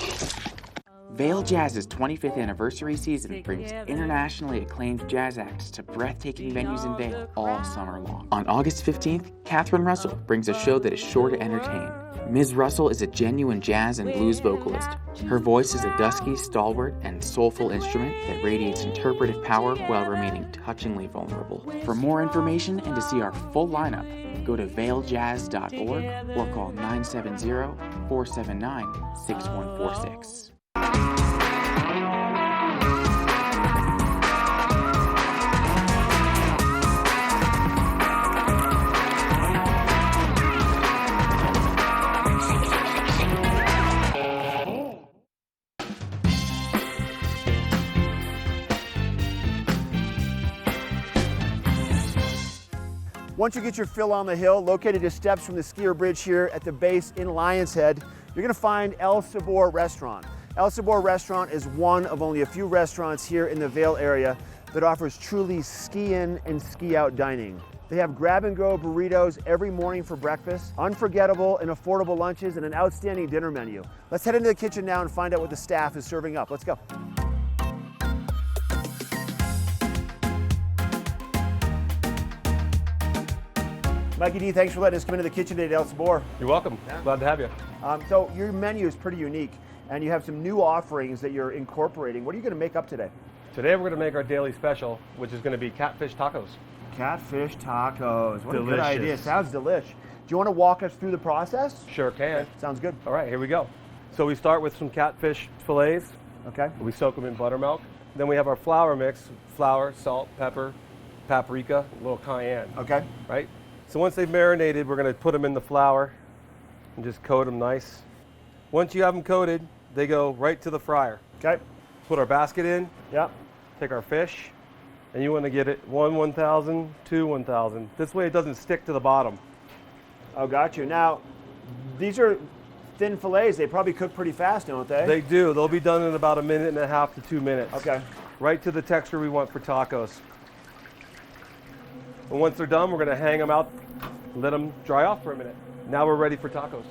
Vail Jazz's 25th anniversary season brings internationally acclaimed jazz acts to breathtaking venues in Vail all summer long. On August 15th, Catherine Russell brings a show that is sure to entertain. Ms. Russell is a genuine jazz and blues vocalist. Her voice is a dusky, stalwart, and soulful instrument that radiates interpretive power while remaining touchingly vulnerable. For more information and to see our full lineup, go to vailjazz.org or call 970-479-6146. Once you get your fill on the hill, located just steps from the skier bridge here at the base in Lion's Head, you're gonna find El Sabor Restaurant. El Sabor Restaurant is one of only a few restaurants here in the Vail area that offers truly ski-in and ski-out dining. They have grab-and-go burritos every morning for breakfast, unforgettable and affordable lunches, and an outstanding dinner menu. Let's head into the kitchen now and find out what the staff is serving up. Let's go. Mikey D, thanks for letting us come into the kitchen today at El Sabor. You're welcome. Glad to have you. So your menu is pretty unique, and you have some new offerings that you're incorporating. What are you going to make up today? Today we're going to make our daily special, which is going to be catfish tacos. Catfish tacos. What Delicious. a good idea. Sounds delish. Do you want to walk us through the process? Sure can. Okay, sounds good. All right, here we go. So we start with some catfish fillets. Okay. We soak them in buttermilk. Then we have our flour mix: flour, salt, pepper, paprika, a little cayenne. Okay. Right? So once they've marinated, we're going to put them in the flour and just coat them nice. Once you have them coated, they go right to the fryer. Okay. Put our basket in. Yep. Take our fish, and you want to get it 1,000, 2, 1,000. This way it doesn't stick to the bottom. Oh, got you. Now, these are thin fillets. They probably cook pretty fast, don't they? They do. They'll be done in about 1.5 to 2 minutes. Okay. Right to the texture we want for tacos. And once they're done, we're going to hang them out, let them dry off for a minute. Now we're ready for tacos.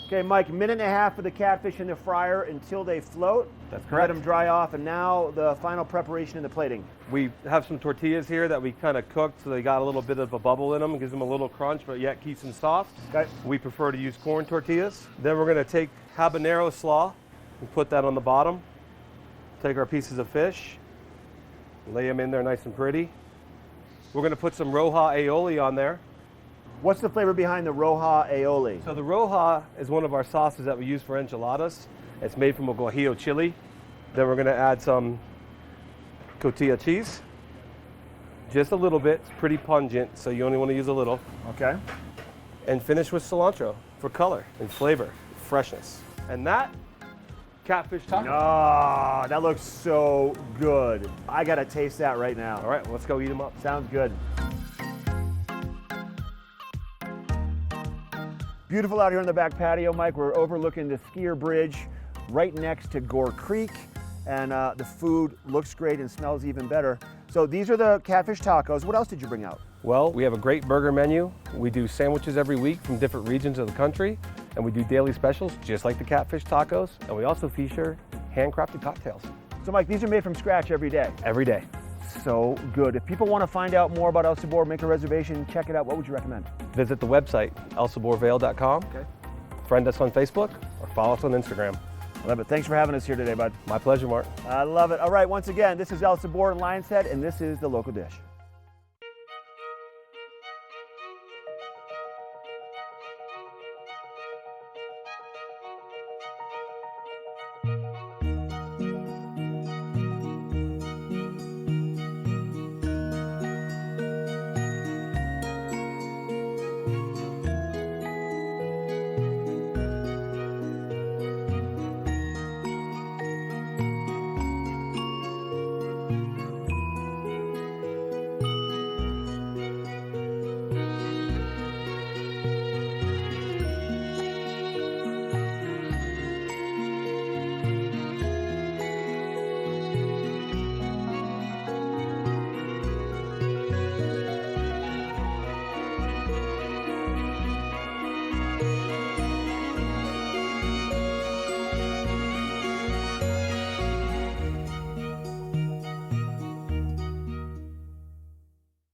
Okay, Mike, 1.5 minutes for the catfish in the fryer until they float. That's Let correct. them dry off, and now the final preparation and the plating. We have some tortillas here that we kind of cooked so they got a little bit of a bubble in them. It gives them a little crunch, but yet keeps them soft. Okay. We prefer to use corn tortillas. Then we're going to take habanero slaw and put that on the bottom. Take our pieces of fish, lay them in there nice and pretty. We're going to put some roja aioli on there. What's the flavor behind the roja aioli? So the roja is one of our sauces that we use for enchiladas. It's made from a guajillo chili. Then we're going to add some cotija cheese. Just a little bit. It's pretty pungent, so you only want to use a little. Okay. And finish with cilantro for color and flavor, freshness. And that, catfish taco. Oh, that looks so good. I got to taste that right now. All right, let's go eat them up. Sounds good. Beautiful out here on the back patio, Mike. We're overlooking the skier bridge right next to Gore Creek, and the food looks great and smells even better. So these are the catfish tacos. What else did you bring out? Well, we have a great burger menu. We do sandwiches every week from different regions of the country, and we do daily specials just like the catfish tacos, and we also feature handcrafted cocktails. So Mike, these are made from scratch every day? Every day. So good. If people want to find out more about El Sabor, make a reservation, check it out, what would you recommend? Visit the website, elsaborvale.com. Okay. Friend us on Facebook or follow us on Instagram. I love it. Thanks for having us here today, bud. My pleasure, Mark. I love it. All right, once again, this is El Sabor in Lion's Head, and this is the local dish.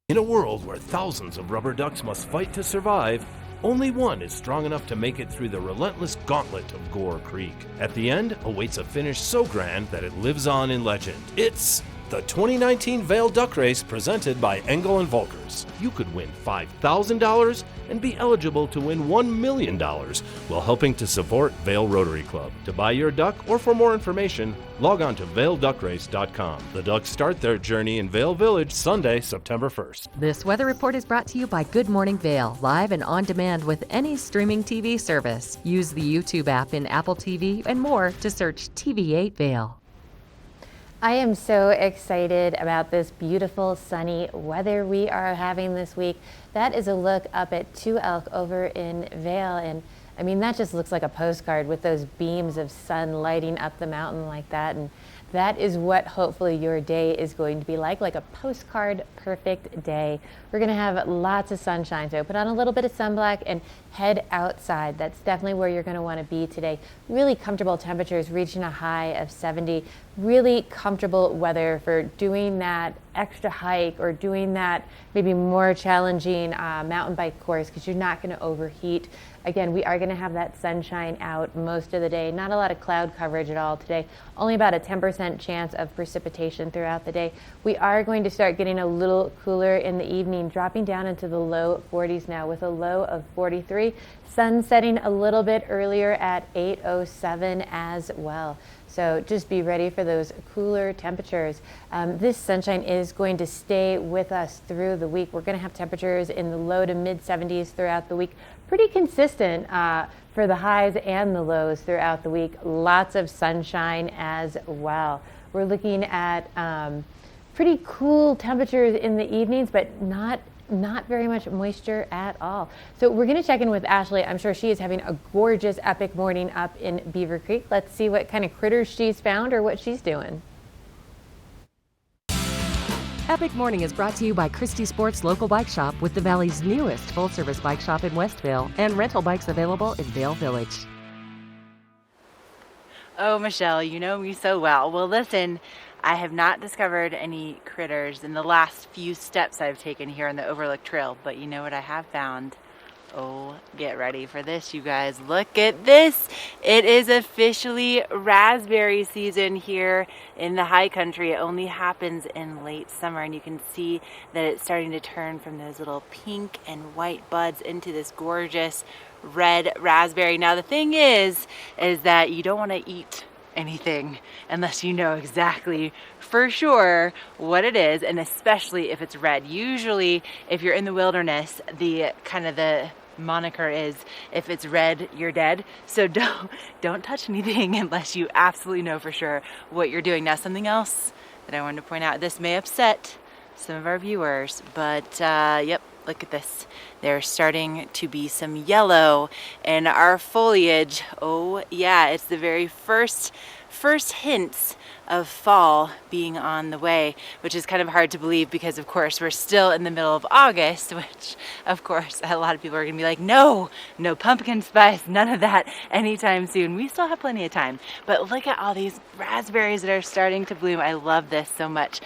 In a world where thousands of rubber ducks must fight to survive, only one is strong enough to make it through the relentless gauntlet of Gore Creek. At the end awaits a finish so grand that it lives on in legend. It's the 2019 Vail Duck Race presented by Engel & Volkers. You could win $5,000 and be eligible to win $1 million while helping to support Vail Rotary Club. To buy your duck or for more information, log on to vailduckrace.com. The Ducks start their journey in Vail Village Sunday, September 1st. This weather report is brought to you by Good Morning Vail, live and on demand with any streaming TV service. Use the YouTube app in Apple TV and more to search TV8 Vail. I am so excited about this beautiful sunny weather we are having this week. That is a look up at Two Elk over in Vail, and I mean that just looks like a postcard with those beams of sun lighting up the mountain like that, and that is what hopefully your day is going to be like a postcard perfect day. We're going to have lots of sunshine, so put on a little bit of sunblock and head outside. That's definitely where you're going to want to be today. Really comfortable temperatures, reaching a high of 70. Really comfortable weather for doing that extra hike or doing that maybe more challenging mountain bike course, because you're not going to overheat. Again, we are going to have that sunshine out most of the day. Not a lot of cloud coverage at all today. Only about a 10% chance of precipitation throughout the day. We are going to start getting a little cooler in the evening, dropping down into the low 40s now with a low of 43. Sun setting a little bit earlier at 8:07 as well. So just be ready for those cooler temperatures. This sunshine is going to stay with us through the week. We're going to have temperatures in the low to mid 70s throughout the week. Pretty consistent for the highs and the lows throughout the week. Lots of sunshine as well. We're looking at pretty cool temperatures in the evenings, but not very much moisture at all. So we're going to check in with Ashley. I'm sure she is having a gorgeous, epic morning up in Beaver Creek. Let's see what kind of critters she's found or what she's doing. Epic Morning is brought to you by Christie Sports Local Bike Shop, with the Valley's newest full-service bike shop in Westvale and rental bikes available in Vale Village. Oh, Michelle, you know me so well. Well, listen, I have not discovered any critters in the last few steps I've taken here on the Overlook Trail, but you know what I have found? Oh, get ready for this, you guys. Look at this. It is officially raspberry season here in the high country. It only happens in late summer, and you can see that it's starting to turn from those little pink and white buds into this gorgeous red raspberry. Now, the thing is that you don't want to eat anything unless you know exactly for sure what it is, and especially if it's red. Usually if you're in the wilderness, the moniker is, if it's red, you're dead. So don't touch anything unless you absolutely know for sure what you're doing. Now, something else that I wanted to point out, this may upset some of our viewers, but yep, look at this. There's starting to be some yellow in our foliage. Oh yeah, it's the very first hints of fall being on the way, which is kind of hard to believe because of course we're still in the middle of August, which of course a lot of people are gonna be like, no pumpkin spice, none of that anytime soon. We still have plenty of time, but look at all these raspberries that are starting to bloom. I love this so much.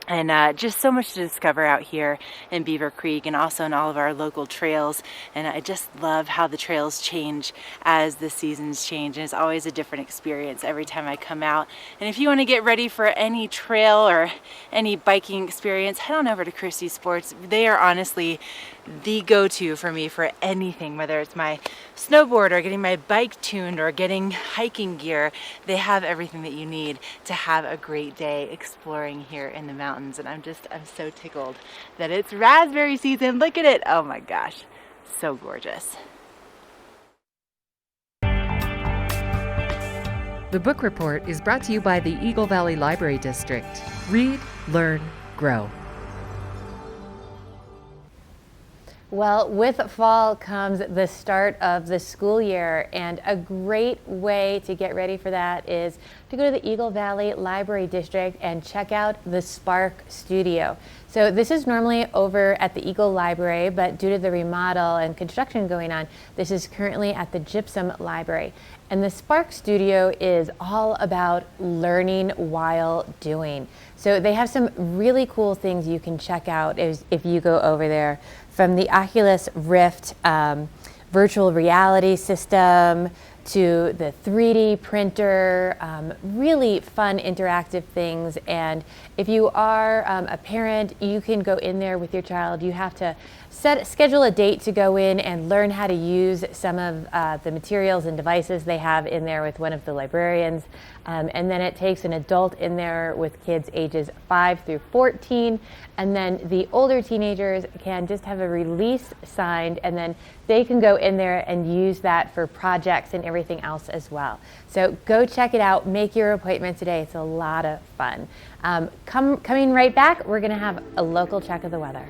And just so much to discover out here in Beaver Creek and also in all of our local trails. And I just love how the trails change as the seasons change. And it's always a different experience every time I come out. And if you want to get ready for any trail or any biking experience, head on over to Christie Sports. They are honestly the go-to for me for anything, whether it's my snowboard or getting my bike tuned or getting hiking gear. They have everything that you need to have a great day exploring here in the mountains. And I'm so tickled that it's raspberry season. Look at it. Oh my gosh, so gorgeous. The Book Report is brought to you by the Eagle Valley Library District. Read, learn, grow. Well, with fall comes the start of the school year, and a great way to get ready for that is to go to the Eagle Valley Library District and check out the Spark Studio. So this is normally over at the Eagle Library, but due to the remodel and construction going on, this is currently at the Gypsum Library. And the Spark Studio is all about learning while doing. So they have some really cool things you can check out if you go over there, from the Oculus Rift virtual reality system to the 3D printer, really fun interactive things. And if you are a parent, you can go in there with your child. You have to schedule a date to go in and learn how to use some of the materials and devices they have in there with one of the librarians. And then it takes an adult in there with kids ages 5 through 14. And then the older teenagers can just have a release signed, and then they can go in there and use that for projects and everything else as well. So go check it out. Make your appointment today. It's a lot of fun. Coming right back, we're going to have a local check of the weather.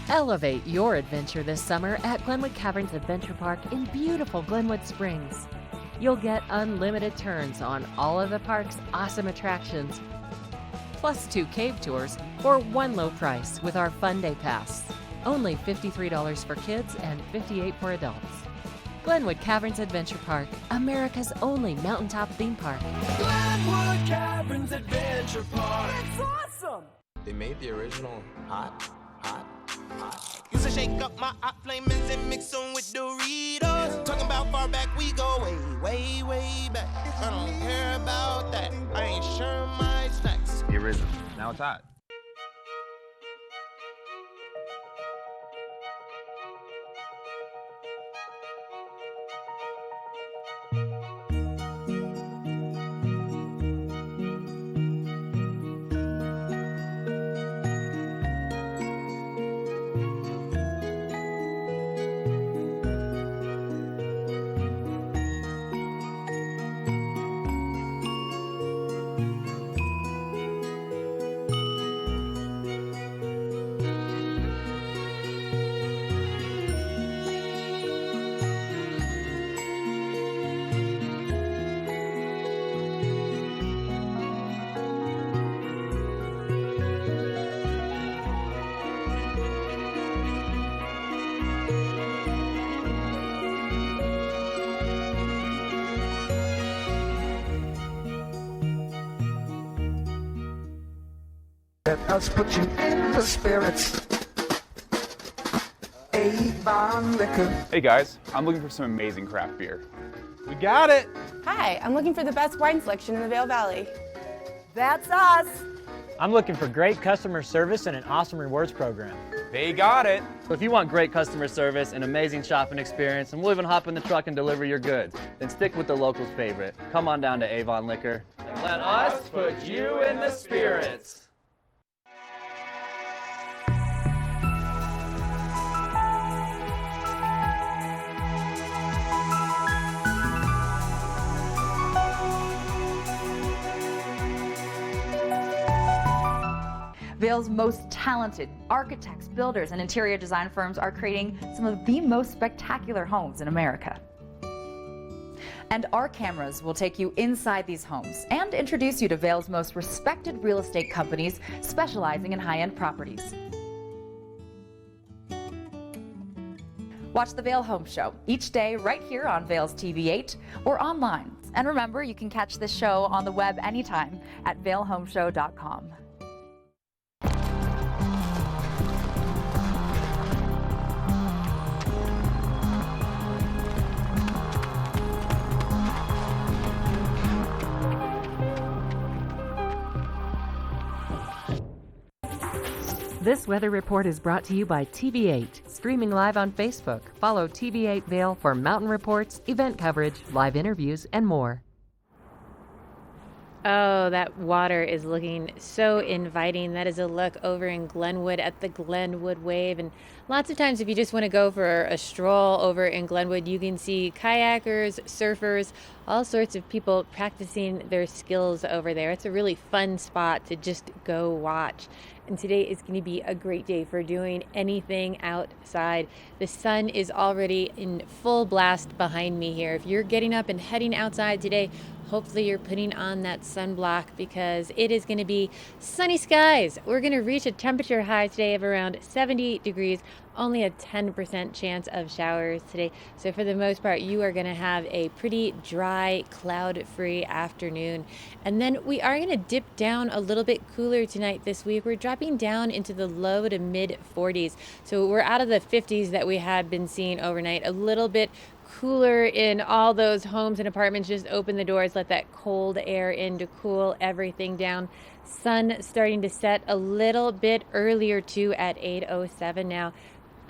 Elevate your adventure this summer at Glenwood Caverns Adventure Park in beautiful Glenwood Springs. You'll get unlimited turns on all of the park's awesome attractions, plus 2 cave tours for one low price with our Fun Day Pass. Only $53 for kids and $58 for adults. Glenwood Caverns Adventure Park, America's only mountaintop theme park. Glenwood Caverns Adventure Park. It's awesome! They made the original hot. Used to shake up my hot flamings and mix them with Doritos. Talking about far back, we go way back. I don't care about that. I ain't sure my snacks. The original. Now it's hot. Let us put you in the spirits. Avon Liquor. Hey guys, I'm looking for some amazing craft beer. We got it! Hi, I'm looking for the best wine selection in the Vail Valley. That's us! I'm looking for great customer service and an awesome rewards program. They got it! So if you want great customer service, an amazing shopping experience, and we'll even hop in the truck and deliver your goods, then stick with the locals' favorite. Come on down to Avon Liquor. And let us put you in the spirits. Vail's most talented architects, builders, and interior design firms are creating some of the most spectacular homes in America. And our cameras will take you inside these homes and introduce you to Vail's most respected real estate companies specializing in high-end properties. Watch the Vail Home Show each day right here on Vail's TV8 or online. And remember, you can catch this show on the web anytime at vailhomeshow.com. This weather report is brought to you by TV8, streaming live on Facebook. Follow TV8 Vail for mountain reports, event coverage, live interviews, and more. Oh, that water is looking so inviting. That is a look over in Glenwood at the Glenwood Wave. And lots of times if you just want to go for a stroll over in Glenwood, you can see kayakers, surfers, all sorts of people practicing their skills over there. It's a really fun spot to just go watch. And today is going to be a great day for doing anything outside. The sun is already in full blast behind me here. If you're getting up and heading outside today, hopefully you're putting on that sunblock because it is going to be sunny skies. We're going to reach a temperature high today of around 70 degrees, only a 10% chance of showers today. So for the most part, you are going to have a pretty dry, cloud-free afternoon. And then we are going to dip down a little bit cooler tonight this week. We're dropping down into the low to mid 40s. So we're out of the 50s that we had been seeing overnight, a little bit cooler in all those homes and apartments. Just open the doors, let that cold air in to cool everything down. Sun starting to set a little bit earlier too at 8:07 now.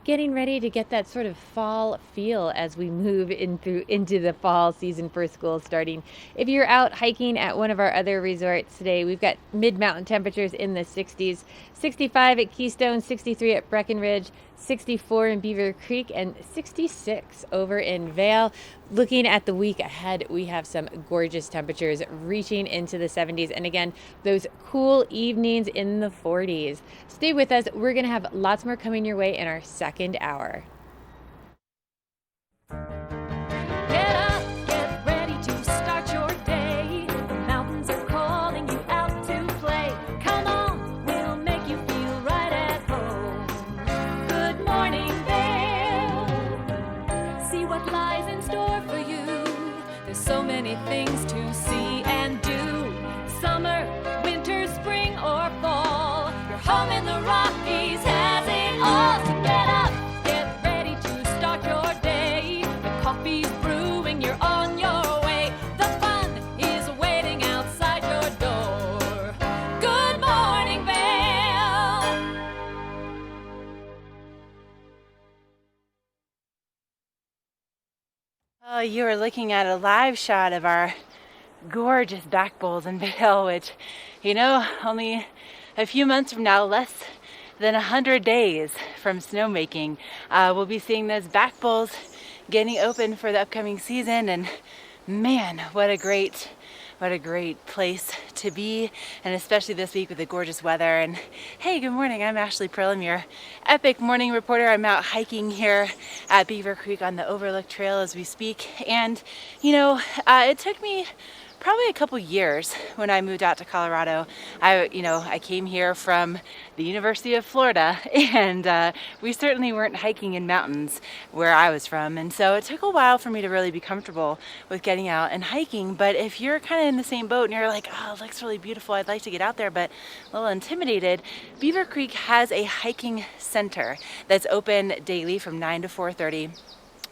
Getting ready to get that sort of fall feel as we move into the fall season for school starting. If you're out hiking at one of our other resorts today, we've got mid-mountain temperatures in the 60s, 65 at Keystone, 63 at Breckenridge, 64 in Beaver Creek, and 66 over in Vail. Looking at the week ahead, we have some gorgeous temperatures reaching into the 70s. And again, those cool evenings in the 40s. Stay with us. We're going to have lots more coming your way in our second hour. Get up, get ready to start your day. The mountains are calling you out to play. Come on, we'll make you feel right at home. Good morning, Vail. See what what lies in store for you. There's so many things to see and do. Summer, winter, spring, or fall. Your home in the Rockies has it all. So get up, get ready to start your day. The coffee's brewing, you're on your way. The fun is waiting outside your door. Good morning, Vale. Oh, you are looking at a live shot of our gorgeous back bowls in Vail, which, you know, only a few months from now, less than 100 days from snowmaking, we'll be seeing those back bowls getting open for the upcoming season. And man, what a great place to be, and especially this week with the gorgeous weather. And hey, good morning, I'm Ashley Perlin, your epic morning reporter. I'm out hiking here at Beaver Creek on the Overlook Trail as we speak. And you know, it took me probably a couple years when I moved out to Colorado. I came here from the University of Florida, and we certainly weren't hiking in mountains where I was from. And so it took a while for me to really be comfortable with getting out and hiking. But if you're kind of in the same boat and you're like, oh, it looks really beautiful, I'd like to get out there, but a little intimidated, Beaver Creek has a hiking center that's open daily from 9 to 4:30.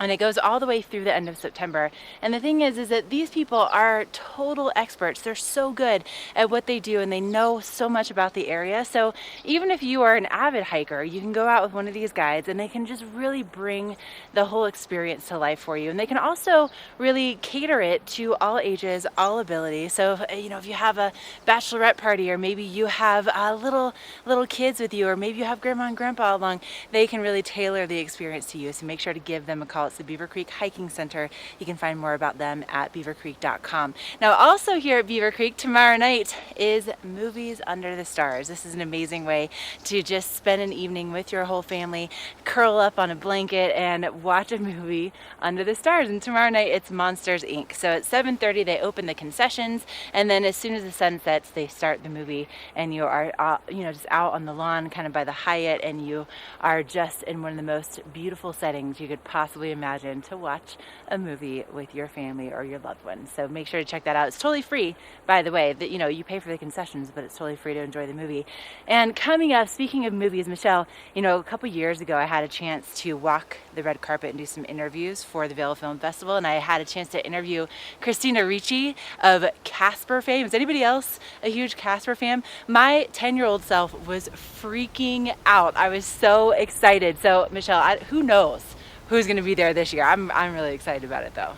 And it goes all the way through the end of September. And the thing is that these people are total experts. They're so good at what they do, and they know so much about the area. So even if you are an avid hiker, you can go out with one of these guides, and they can just really bring the whole experience to life for you. And they can also really cater it to all ages, all abilities. So if you have a bachelorette party, or maybe you have little kids with you, or maybe you have grandma and grandpa along, they can really tailor the experience to you. So make sure to give them a call. It's the Beaver Creek Hiking Center. You can find more about them at beavercreek.com. Now, also here at Beaver Creek, tomorrow night is Movies Under the Stars. This is an amazing way to just spend an evening with your whole family, curl up on a blanket, and watch a movie under the stars. And tomorrow night, it's Monsters, Inc. So at 7:30, they open the concessions, and then as soon as the sun sets, they start the movie, and you are just out on the lawn, kind of by the Hyatt, and you are just in one of the most beautiful settings you could possibly imagine to watch a movie with your family or your loved ones. So make sure to check that out. It's totally free, by the way. That you pay for the concessions, but it's totally free to enjoy the movie. And coming up, speaking of movies, Michelle, a couple years ago I had a chance to walk the red carpet and do some interviews for the Vail Film Festival, and I had a chance to interview Christina Ricci of Casper fame. Is anybody else a huge Casper fan? My 10-year-old self was freaking out. I was so excited. So Michelle, who knows who's going to be there this year? I'm really excited about it, though.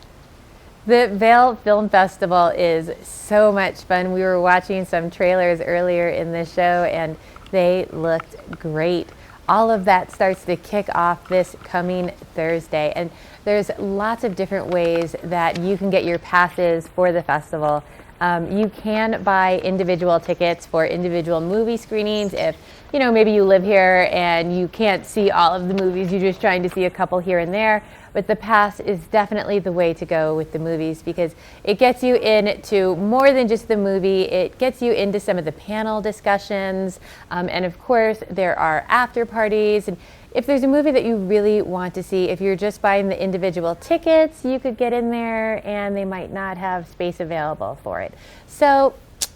The Vail Film Festival is so much fun. We were watching some trailers earlier in the show, and they looked great. All of that starts to kick off this coming Thursday, and there's lots of different ways that you can get your passes for the festival. You can buy individual tickets for individual movie screenings if maybe you live here and you can't see all of the movies, you're just trying to see a couple here and there. But the pass is definitely the way to go with the movies, because it gets you into more than just the movie. It gets you into some of the panel discussions. And of course, there are after parties. And if there's a movie that you really want to see, if you're just buying the individual tickets, you could get in there and they might not have space available for it. So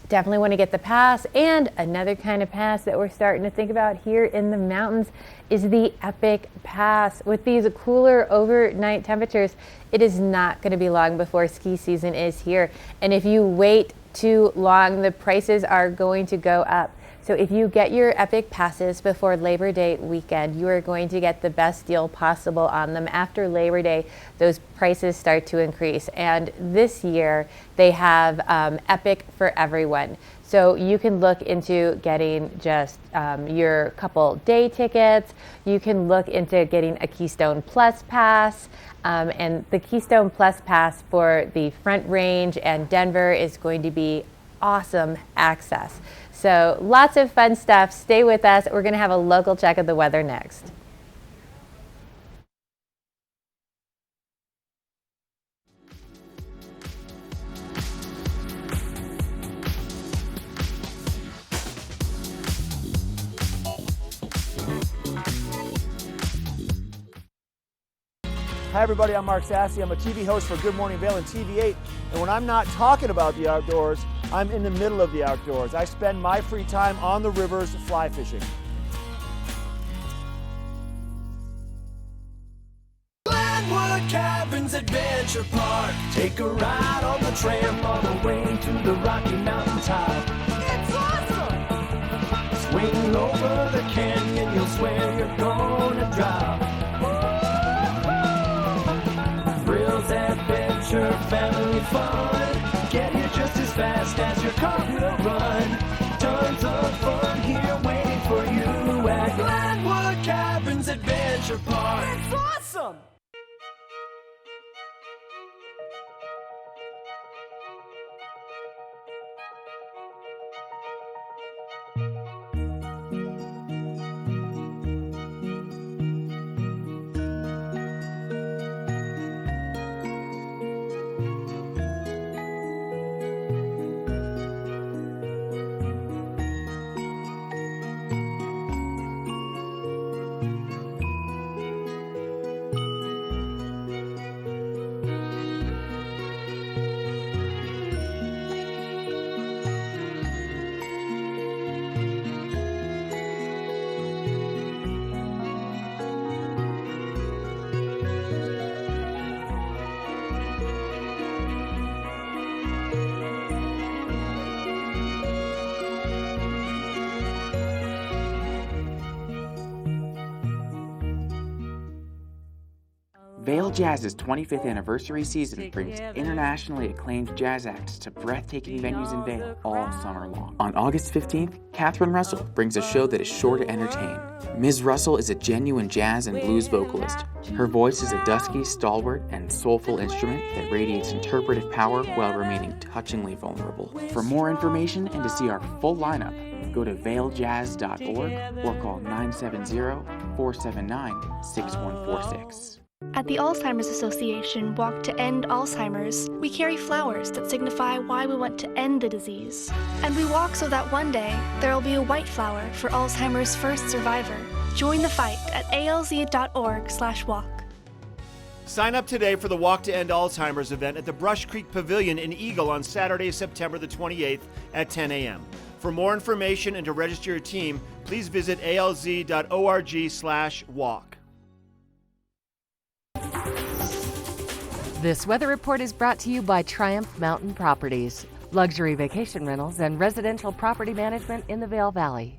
definitely want to get the pass. And another kind of pass that we're starting to think about here in the mountains is the Epic Pass. With these cooler overnight temperatures, it is not going to be long before ski season is here. And if you wait too long, the prices are going to go up. So if you get your Epic Passes before Labor Day weekend, you are going to get the best deal possible on them. After Labor Day, those prices start to increase. And this year, they have Epic for everyone. So you can look into getting just your couple day tickets. You can look into getting a Keystone Plus Pass. And the Keystone Plus Pass for the Front Range and Denver is going to be awesome access. So lots of fun stuff. Stay with us. We're going to have a local check of the weather next. Hi everybody, I'm Mark Sassy. I'm a TV host for Good Morning Vail and TV8. And when I'm not talking about the outdoors, I'm in the middle of the outdoors. I spend my free time on the rivers fly fishing. Glenwood Caverns Adventure Park. Take a ride on the tram all the way to the Rocky Mountain top. It's awesome! Swing over the canyon, you'll swear you're gonna drop. Thrills, adventure, family fun. Get here just as fast as your car will run. Tons of fun here waiting for you at Glenwood Caverns Adventure Park. It's awesome! Vail Jazz's 25th anniversary season brings internationally acclaimed jazz acts to breathtaking venues in Vail all summer long. On August 15th, Catherine Russell brings a show that is sure to entertain. Ms. Russell is a genuine jazz and blues vocalist. Her voice is a dusky, stalwart, and soulful instrument that radiates interpretive power while remaining touchingly vulnerable. For more information and to see our full lineup, go to vailjazz.org or call 970-479-6146. At the Alzheimer's Association Walk to End Alzheimer's, we carry flowers that signify why we want to end the disease. And we walk so that one day there will be a white flower for Alzheimer's first survivor. Join the fight at alz.org/walk. Sign up today for the Walk to End Alzheimer's event at the Brush Creek Pavilion in Eagle on Saturday, September the 28th at 10 a.m. For more information and to register your team, please visit alz.org/walk. This weather report is brought to you by Triumph Mountain Properties, luxury vacation rentals and residential property management in the Vail Valley.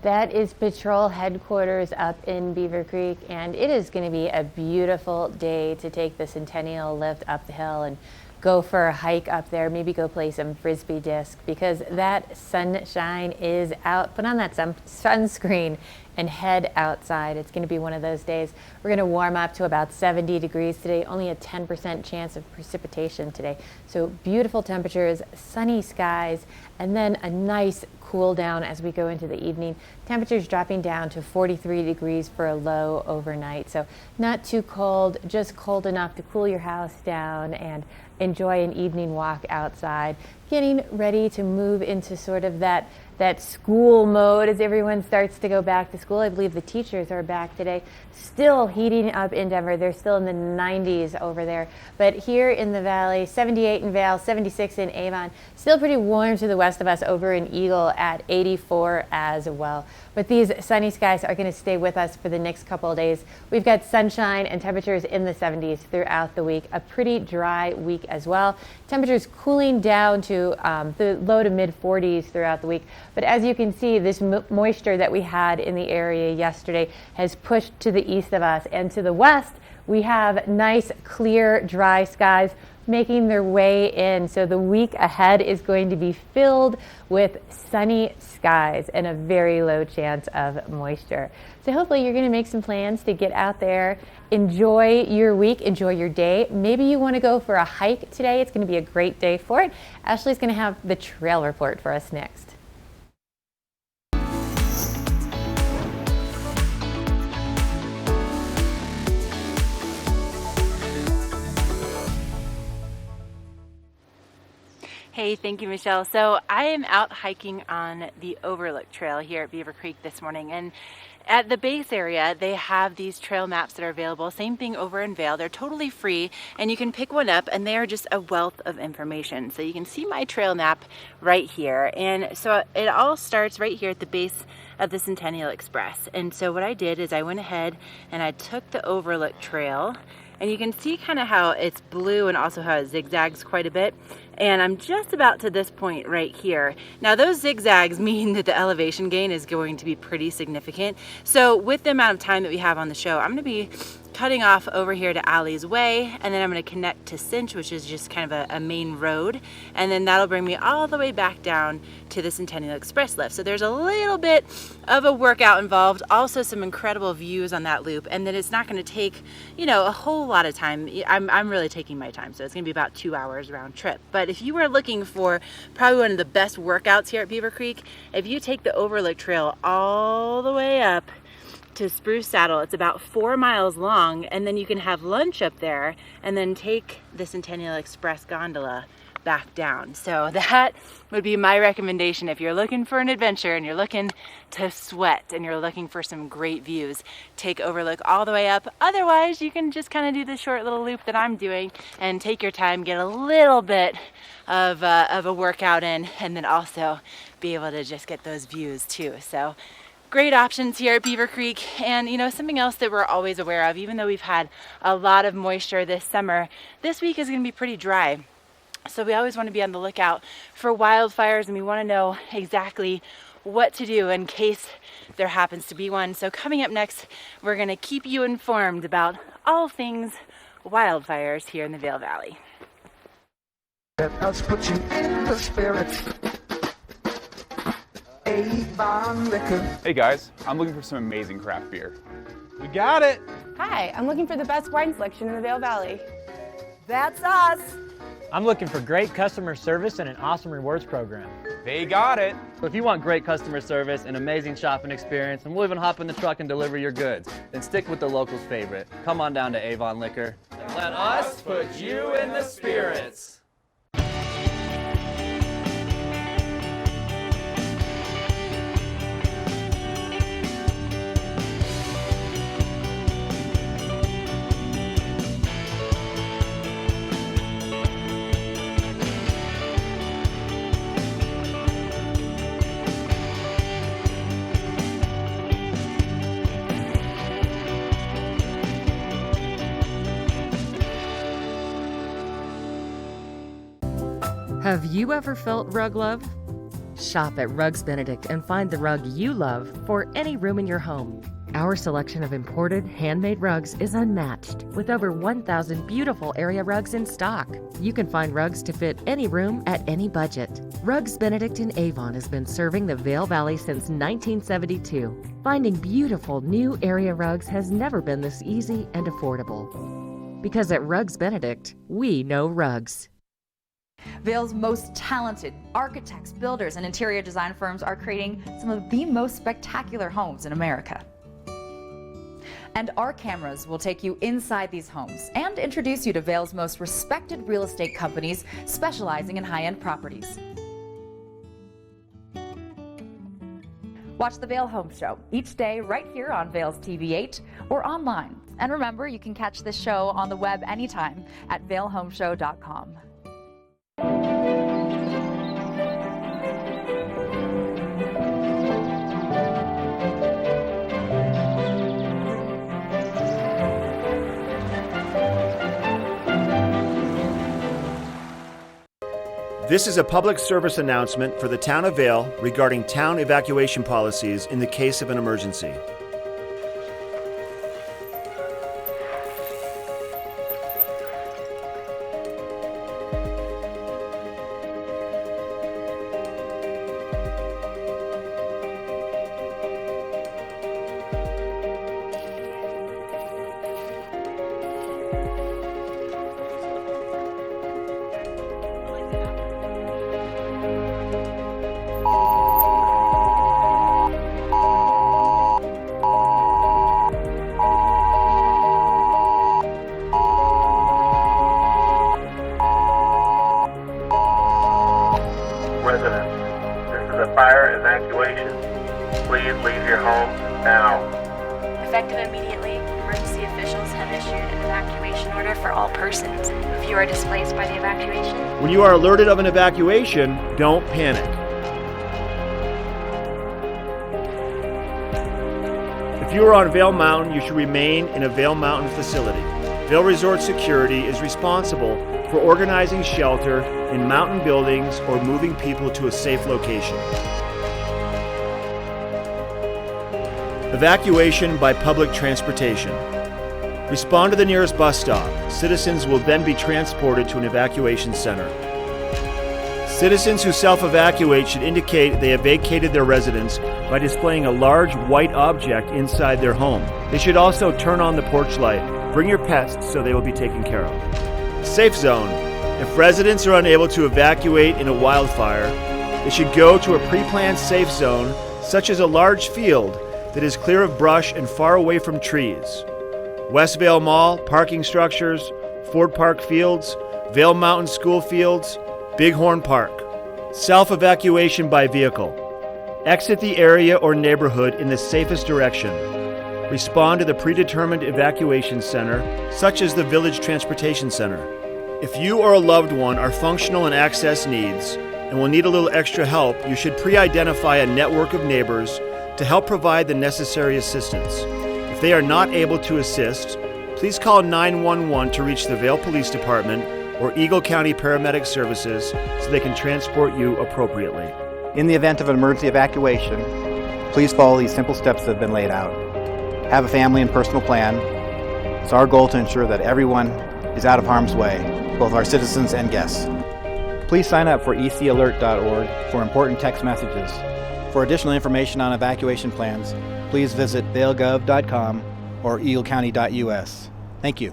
That is patrol headquarters up in Beaver Creek, and it is going to be a beautiful day to take the Centennial lift up the hill and go for a hike up there, maybe go play some frisbee disc, because that sunshine is out. Put on that sunscreen and head outside. It's going to be one of those days. We're going to warm up to about 70 degrees today, only a 10% chance of precipitation today. So beautiful temperatures, sunny skies, and then a nice cool down as we go into the evening. Temperatures dropping down to 43 degrees for a low overnight. So not too cold, just cold enough to cool your house down and enjoy an evening walk outside. Getting ready to move into sort of that school mode as everyone starts to go back to school. I believe the teachers are back today. Still heating up in Denver. They're still in the 90s over there. But here in the valley, 78 in Vail, 76 in Avon. Still pretty warm to the west of us over in Eagle at 84 as well. But these sunny skies are going to stay with us for the next couple of days. We've got sunshine and temperatures in the 70s throughout the week. A pretty dry week as well. Temperatures cooling down to the low to mid 40s throughout the week. But as you can see, this moisture that we had in the area yesterday has pushed to the east of us, and to the west we have nice clear dry skies making their way in. So the week ahead is going to be filled with sunny skies and a very low chance of moisture. So hopefully you're going to make some plans to get out there, enjoy your week, enjoy your day. Maybe you want to go for a hike today. It's going to be a great day for it. Ashley's going to have the trail report for us next. Hey, thank you, Michelle. So I am out hiking on the Overlook Trail here at Beaver Creek this morning, and At the base area, they have these trail maps that are available. Same thing over in Vail. They're totally free, and you can pick one up, and they are just a wealth of information. So you can see my trail map right here. And so it all starts right here at the base of the Centennial Express. And so what I did is I went ahead and I took the Overlook Trail, and you can see kind of how it's blue and also how it zigzags quite a bit. And I'm just about to this point right here. Now those zigzags mean that the elevation gain is going to be pretty significant. So with the amount of time that we have on the show, I'm gonna be cutting off over here to Alley's Way, and then I'm gonna connect to Cinch, which is just kind of a main road. And then that'll bring me all the way back down to the Centennial Express lift. So there's a little bit of a workout involved, also some incredible views on that loop. And then it's not gonna take, you know, a whole lot of time. I'm really taking my time. So it's gonna be about 2 hours round trip. But if you are looking for probably one of the best workouts here at Beaver Creek, if you take the Overlook Trail all the way up to Spruce Saddle, it's about 4 miles long, and then you can have lunch up there and then take the Centennial Express gondola back down. So that would be my recommendation if you're looking for an adventure and you're looking to sweat and you're looking for some great views. Take Overlook all the way up. Otherwise, you can just kind of do the short little loop that I'm doing and take your time, get a little bit of a workout in, and then also be able to just get those views too. So great options here at Beaver Creek. And you know, something else that we're always aware of, even though we've had a lot of moisture this summer, this week is going to be pretty dry. So we always want to be on the lookout for wildfires, and we want to know exactly what to do in case there happens to be one. So coming up next, we're going to keep you informed about all things wildfires here in the Vail Valley. Let us put you in the spirit. Avon Liquor. Hey guys, I'm looking for some amazing craft beer. We got it. Hi, I'm looking for the best wine selection in the Vail Valley. That's us. I'm looking for great customer service and an awesome rewards program. They got it. So if you want great customer service, an amazing shopping experience, and we'll even hop in the truck and deliver your goods, then stick with the locals' favorite. Come on down to Avon Liquor. And let us put you in the spirits. Have you ever felt rug love? Shop at Rugs Benedict and find the rug you love for any room in your home. Our selection of imported, handmade rugs is unmatched, with over 1,000 beautiful area rugs in stock. You can find rugs to fit any room at any budget. Rugs Benedict in Avon has been serving the Vail Valley since 1972. Finding beautiful new area rugs has never been this easy and affordable. Because at Rugs Benedict, we know rugs. Vail's most talented architects, builders, and interior design firms are creating some of the most spectacular homes in America. And our cameras will take you inside these homes and introduce you to Vail's most respected real estate companies specializing in high-end properties. Watch the Vail Home Show each day right here on Vail's TV8 or online. And remember, you can catch this show on the web anytime at vailhomeshow.com. This is a public service announcement for the town of Vail regarding town evacuation policies in the case of an emergency. all persons. If you are displaced by the evacuation, When you are alerted of an evacuation, don't panic. If you are on Vail Mountain, you should remain in a Vail Mountain facility. Vail Resort Security is responsible for organizing shelter in mountain buildings or moving people to a safe location. Evacuation by public transportation. Respond to the nearest bus stop. Citizens will then be transported to an evacuation center. Citizens who self-evacuate should indicate they have vacated their residence by displaying a large white object inside their home. They should also turn on the porch light. Bring your pets so they will be taken care of. Safe zone. If residents are unable to evacuate in a wildfire, they should go to a pre-planned safe zone, such as a large field that is clear of brush and far away from trees. West Vail Mall, parking structures, Ford Park Fields, Vail Mountain School Fields, Bighorn Park. Self-evacuation by vehicle. Exit the area or neighborhood in the safest direction. Respond to the predetermined evacuation center, such as the Village Transportation Center. If you or a loved one are functional and access needs and will need a little extra help, you should pre-identify a network of neighbors to help provide the necessary assistance. If they are not able to assist, please call 911 to reach the Vail Police Department or Eagle County Paramedic Services so they can transport you appropriately. In the event of an emergency evacuation, please follow these simple steps that have been laid out. Have a family and personal plan. It's our goal to ensure that everyone is out of harm's way, both our citizens and guests. Please sign up for ecalert.org for important text messages. For additional information on evacuation plans, please visit vailgov.com or eaglecounty.us. Thank you.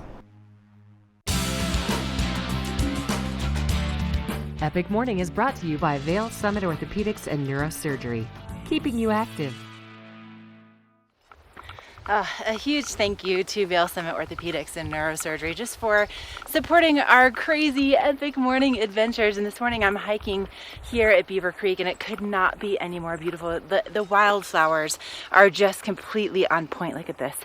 Epic Morning is brought to you by Vail Summit Orthopedics and Neurosurgery, keeping you active. A huge thank you to Vail Summit Orthopedics and Neurosurgery just for supporting our crazy epic morning adventures. And this morning I'm hiking here at Beaver Creek and it could not be any more beautiful. The wildflowers are just completely on point. Look at this.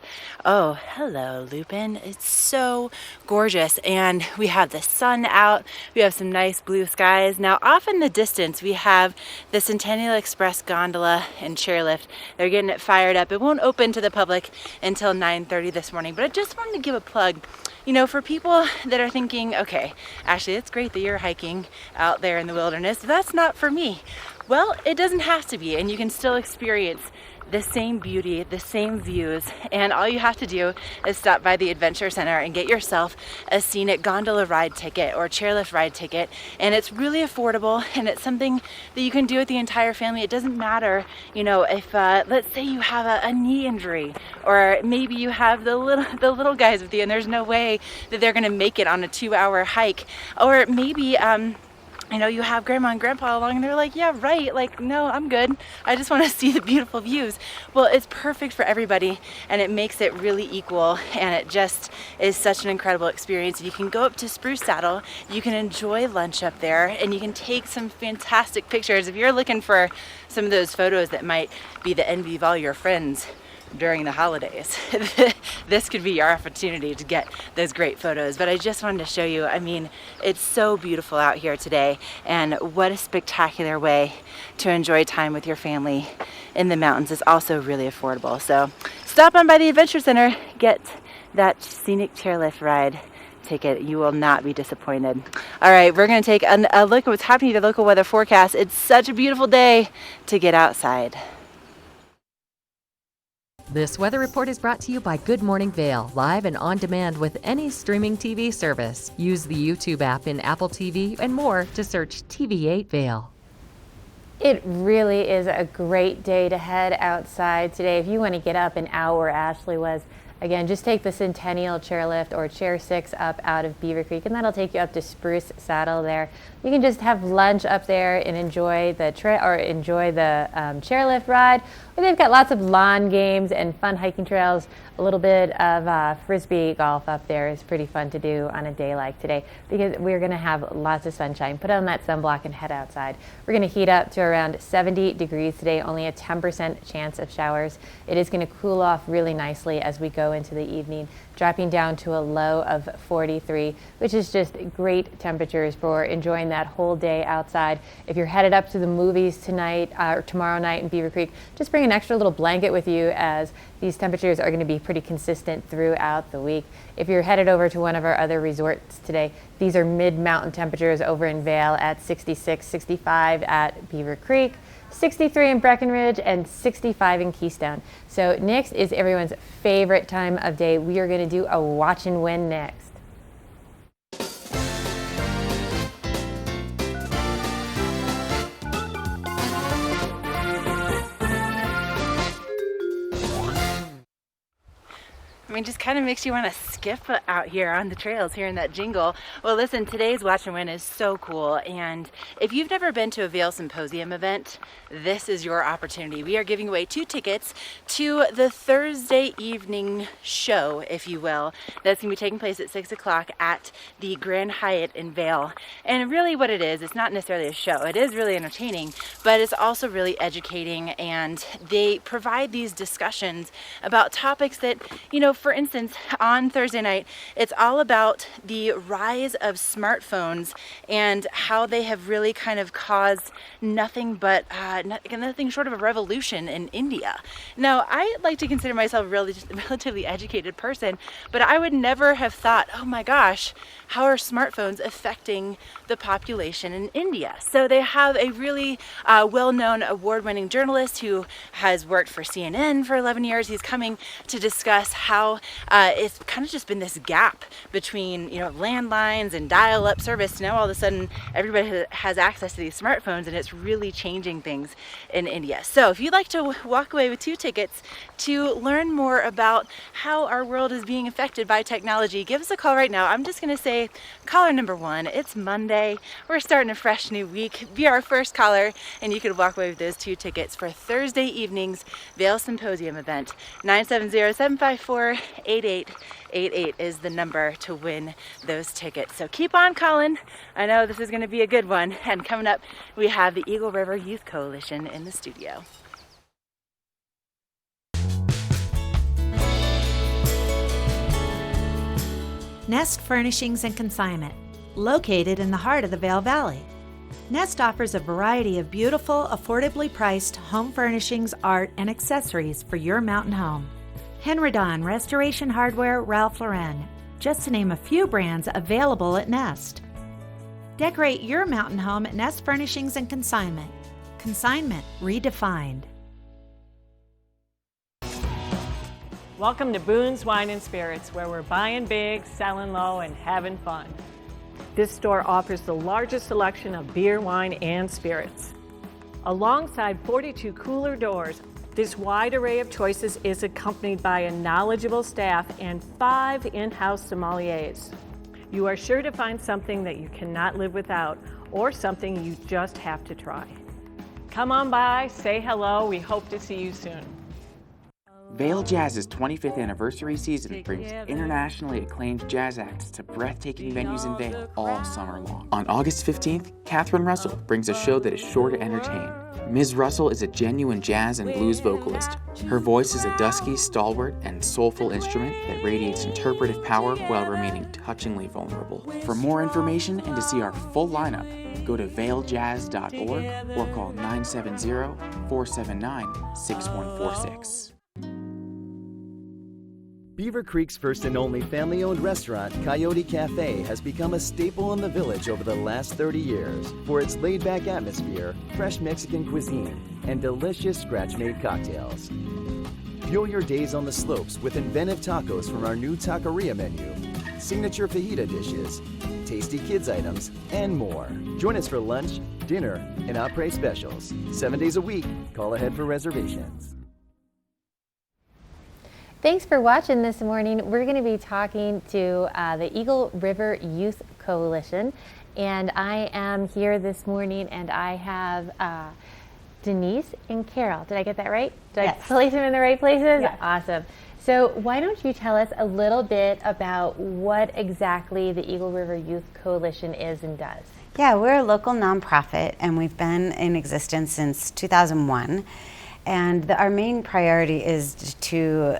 Oh, hello, Lupin. It's so gorgeous. And we have the sun out. We have some nice blue skies. Now off in the distance we have the Centennial Express gondola and chairlift. They're getting it fired up. It won't open to the public until 9:30 this morning, but I just wanted to give a plug, you know, for people that are thinking, okay, Ashley, it's great that you're hiking out there in the wilderness. That's not for me. Well, it doesn't have to be, and you can still experience the same beauty, the same views, and all you have to do is stop by the Adventure Center and get yourself a scenic gondola ride ticket or chairlift ride ticket, and it's really affordable, and it's something that you can do with the entire family. It doesn't matter, you know, if let's say you have a knee injury, or maybe you have the little guys with you and there's no way that they're gonna make it on a 2-hour hike, or maybe you know, you have grandma and grandpa along and they're like, yeah, right, like, no, I'm good. I just want to see the beautiful views. Well, it's perfect for everybody and it makes it really equal, and it just is such an incredible experience. You can go up to Spruce Saddle, you can enjoy lunch up there, and you can take some fantastic pictures. If you're looking for some of those photos that might be the envy of all your friends during the holidays, this could be your opportunity to get those great photos. But I just wanted to show you, I mean, it's so beautiful out here today, and what a spectacular way to enjoy time with your family in the mountains. Is also really affordable. So stop on by the Adventure Center, get that scenic chairlift ride ticket. You will not be disappointed. All right, we're going to take a look at what's happening to the local weather forecast. It's such a beautiful day to get outside. This weather report is brought to you by Good Morning Vail, live and on demand with any streaming TV service. Use the YouTube app in Apple TV and more to search TV8 Vail. It really is a great day to head outside today. If you want to get up an hour where Ashley was, again, just take the Centennial chairlift or Chair 6 up out of Beaver Creek, and that'll take you up to Spruce Saddle there. You can just have lunch up there and enjoy the chairlift ride. Or they've got lots of lawn games and fun hiking trails. A little bit of frisbee golf up there is pretty fun to do on a day like today, because we're going to have lots of sunshine. Put on that sunblock and head outside. We're going to heat up to around 70 degrees today, only a 10% chance of showers. It is going to cool off really nicely as we go go into the evening, dropping down to a low of 43, which is just great temperatures for enjoying that whole day outside. If you're headed up to the movies tonight or tomorrow night in Beaver Creek, just bring an extra little blanket with you, as these temperatures are going to be pretty consistent throughout the week. If you're headed over to one of our other resorts today, these are mid-mountain temperatures over in Vail at 66, 65 at Beaver Creek, 63 in Breckenridge, and 65 in Keystone. So next is everyone's favorite time of day. We are going to do a watch and win next. I mean, just kind of makes you want to skip out here on the trails, hearing that jingle. Well, listen, today's Watch and Win is so cool, and if you've never been to a Vail Symposium event, this is your opportunity. We are giving away 2 tickets to the Thursday evening show, if you will, that's going to be taking place at 6 o'clock at the Grand Hyatt in Vail. And really what it is, it's not necessarily a show. It is really entertaining, but it's also really educating, and they provide these discussions about topics that, you know, for instance, on Thursday night, it's all about the rise of smartphones and how they have really kind of caused nothing but nothing short of a revolution in India. Now, I like to consider myself a relatively educated person, but I would never have thought, oh my gosh, how are smartphones affecting the population in India? So they have a really well-known award-winning journalist who has worked for CNN for 11 years. He's coming to discuss how it's kind of just been this gap between, you know, landlines and dial-up service. Now all of a sudden everybody has access to these smartphones, and it's really changing things in India. So if you'd like to walk away with 2 tickets to learn more about how our world is being affected by technology, give us a call right now. I'm just going to say caller number 1. It's Monday. We're starting a fresh new week. Be our first caller, and you could walk away with those 2 tickets for Thursday evening's Vail Symposium event. 970-754-8888 is the number to win those tickets. So keep on calling. I know this is going to be a good one. And coming up, we have the Eagle River Youth Coalition in the studio. Nest Furnishings and Consignment, located in the heart of the Vail Valley. Nest offers a variety of beautiful, affordably priced home furnishings, art, and accessories for your mountain home. Henredon, Restoration Hardware, Ralph Lauren, just to name a few brands available at Nest. Decorate your mountain home at Nest Furnishings and Consignment. Consignment redefined. Welcome to Boone's Wine and Spirits, where we're buying big, selling low, and having fun. This store offers the largest selection of beer, wine, and spirits. Alongside 42 cooler doors, this wide array of choices is accompanied by a knowledgeable staff and 5 in-house sommeliers. You are sure to find something that you cannot live without, or something you just have to try. Come on by, say hello, we hope to see you soon. Vail Jazz's 25th anniversary season brings internationally acclaimed jazz acts to breathtaking venues in Vail all summer long. On August 15th, Catherine Russell brings a show that is sure to entertain. Ms. Russell is a genuine jazz and blues vocalist. Her voice is a dusky, stalwart, and soulful instrument that radiates interpretive power while remaining touchingly vulnerable. For more information and to see our full lineup, go to vailjazz.org or call 970-479-6146. Beaver Creek's first and only family-owned restaurant, Coyote Cafe, has become a staple in the village over the last 30 years for its laid-back atmosphere, fresh Mexican cuisine, and delicious scratch-made cocktails. Fuel your days on the slopes with inventive tacos from our new taqueria menu, signature fajita dishes, tasty kids items, and more. Join us for lunch, dinner, and après specials. 7 days a week. Call ahead for reservations. Thanks for watching this morning. We're going to be talking to the Eagle River Youth Coalition, and I am here this morning, and I have Denise and Carol. Did I get that right? Did I place them in the right places? Yes. Awesome. So why don't you tell us a little bit about what exactly the Eagle River Youth Coalition is and does? Yeah, we're a local nonprofit, and we've been in existence since 2001. And our main priority is to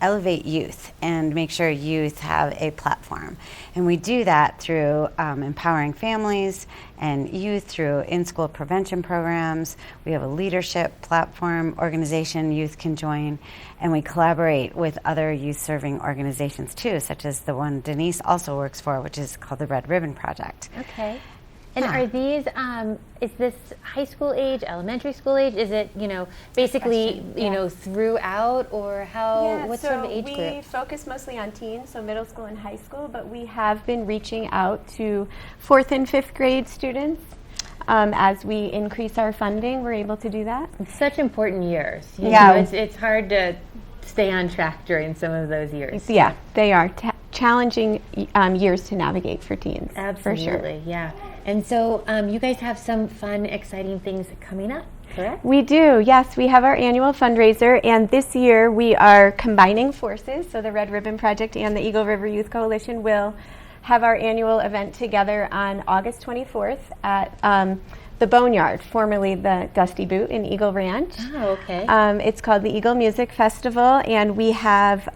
elevate youth and make sure youth have a platform. And we do that through empowering families and youth through in-school prevention programs. We have a leadership platform organization youth can join, and we collaborate with other youth-serving organizations too, such as the one Denise also works for, which is called the Red Ribbon Project. Okay. And are these, is this high school age, elementary school age? Is it, basically, throughout, or how, what sort of age group? We focus mostly on teens, so middle school and high school, but we have been reaching out to 4th and 5th grade students. As we increase our funding, we're able to do that. It's such important years. You Yeah. know, it's hard to stay on track during some of those years. Yeah, they are challenging years to navigate for teens. Absolutely, for sure. yeah. And so you guys have some fun, exciting things coming up, correct? We do, yes. We have our annual fundraiser, and this year we are combining forces. So the Red Ribbon Project and the Eagle River Youth Coalition will have our annual event together on August 24th at the Boneyard, formerly the Dusty Boot in Eagle Ranch. Oh, okay. It's called the Eagle Music Festival, and we have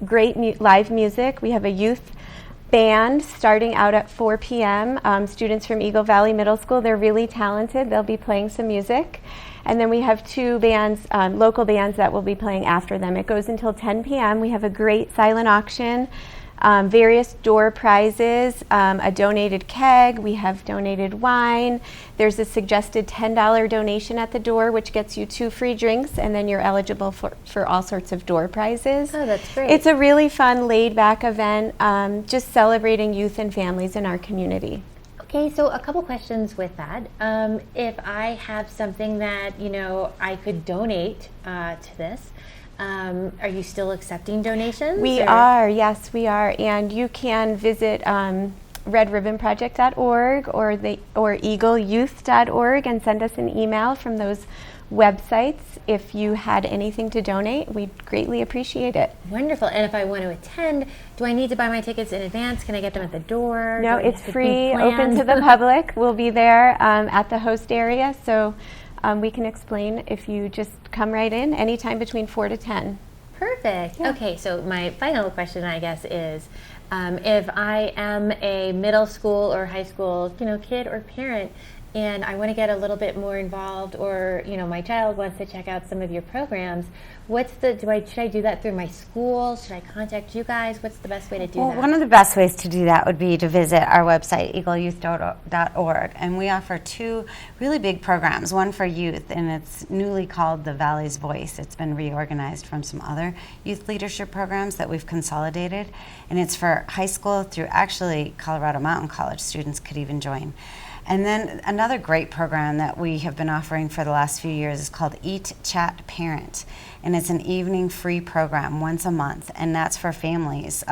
great live music. We have a youth band starting out at 4 p.m. Students from Eagle Valley Middle School, they're really talented. They'll be playing some music. And then we have 2 bands, local bands that will be playing after them. It goes until 10 p.m. We have a great silent auction, various door prizes, a donated keg, we have donated wine. There's a suggested $10 donation at the door, which gets you 2 free drinks, and then you're eligible for all sorts of door prizes. Oh, that's great. It's a really fun, laid-back event, just celebrating youth and families in our community. Okay, so a couple questions with that. If I have something that, I could donate to this, are you still accepting donations? We are, yes, we are. And you can visit redribbonproject.org or eagleyouth.org and send us an email from those websites if you had anything to donate. We'd greatly appreciate it. Wonderful. And if I want to attend, do I need to buy my tickets in advance? Can I get them at the door? No, it's free, open to the public. We'll be there at the host area, so we can explain if you just come right in anytime between 4 to 10. Perfect. Yeah. Okay, so my final question, I guess, is if I am a middle school or high school, kid or parent, and I want to get a little bit more involved, or my child wants to check out some of your programs, should I do that through my school? Should I contact you guys? What's the best way to do that? One of the best ways to do that would be to visit our website, eagleyouth.org, and we offer 2 really big programs, one for youth, and it's newly called the Valley's Voice. It's been reorganized from some other youth leadership programs that we've consolidated, and it's for high school through actually Colorado Mountain College. Students could even join. And then another great program that we have been offering for the last few years is called Eat, Chat, Parent. And it's an evening free program once a month, and that's for families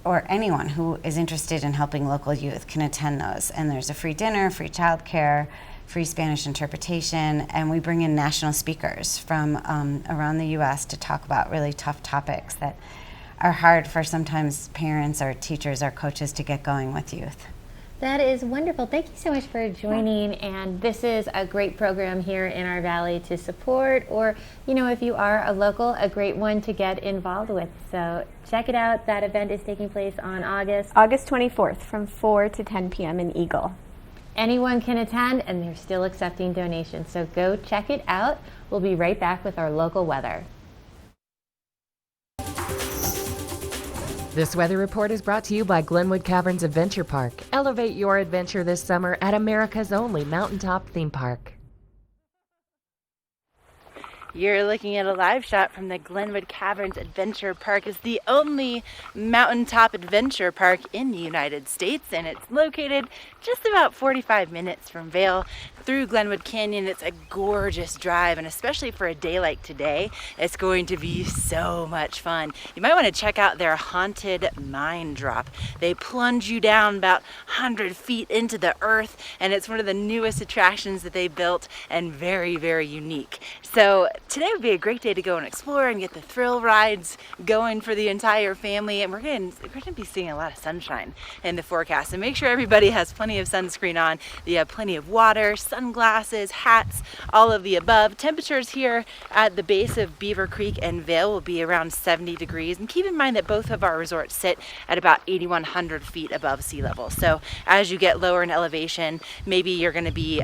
or anyone who is interested in helping local youth can attend those. And there's a free dinner, free childcare, free Spanish interpretation, and we bring in national speakers from around the U.S. to talk about really tough topics that are hard for sometimes parents or teachers or coaches to get going with youth. That is wonderful. Thank you so much for joining. And this is a great program here in our valley to support, or, if you are a local, a great one to get involved with. So check it out. That event is taking place on August 24th from 4 to 10 p.m. in Eagle. Anyone can attend, and they're still accepting donations. So go check it out. We'll be right back with our local weather. This weather report is brought to you by Glenwood Caverns Adventure Park. Elevate your adventure this summer at America's only mountaintop theme park. You're looking at a live shot from the Glenwood Caverns Adventure Park. It's the only mountaintop adventure park in the United States, and it's located just about 45 minutes from Vail through Glenwood Canyon. It's a gorgeous drive, and especially for a day like today, it's going to be so much fun. You might want to check out their haunted mine drop. They plunge you down about 100 feet into the earth, and it's one of the newest attractions that they built, and very, very unique. So today would be a great day to go and explore and get the thrill rides going for the entire family. And we're going to be seeing a lot of sunshine in the forecast. And make sure everybody has plenty of sunscreen on. You have plenty of water, sunglasses, hats, all of the above. Temperatures here at the base of Beaver Creek and Vail will be around 70 degrees. And keep in mind that both of our resorts sit at about 8,100 feet above sea level. So as you get lower in elevation, maybe you're going to be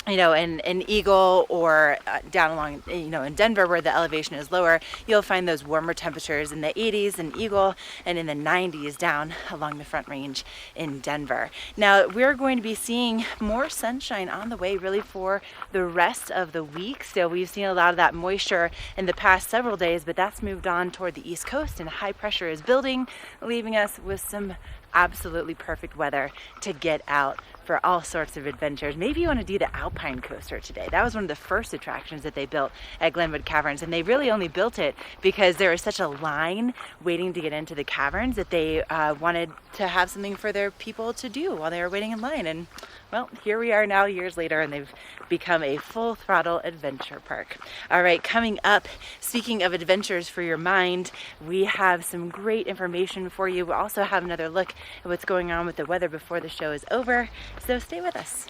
in Eagle or down along, in Denver where the elevation is lower, you'll find those warmer temperatures in the 80s in Eagle and in the 90s down along the Front Range in Denver. Now, we're going to be seeing more sunshine on the way really for the rest of the week. So we've seen a lot of that moisture in the past several days, but that's moved on toward the East Coast and high pressure is building, leaving us with some absolutely perfect weather to get out for all sorts of adventures. Maybe you want to do the Alpine Coaster today. That was one of the first attractions that they built at Glenwood Caverns, and they really only built it because there was such a line waiting to get into the caverns that they wanted to have something for their people to do while they were waiting in line. And well, here we are now years later, and they've become a full throttle adventure park. All right, coming up, speaking of adventures for your mind, we have some great information for you. We'll also have another look at what's going on with the weather before the show is over. So stay with us.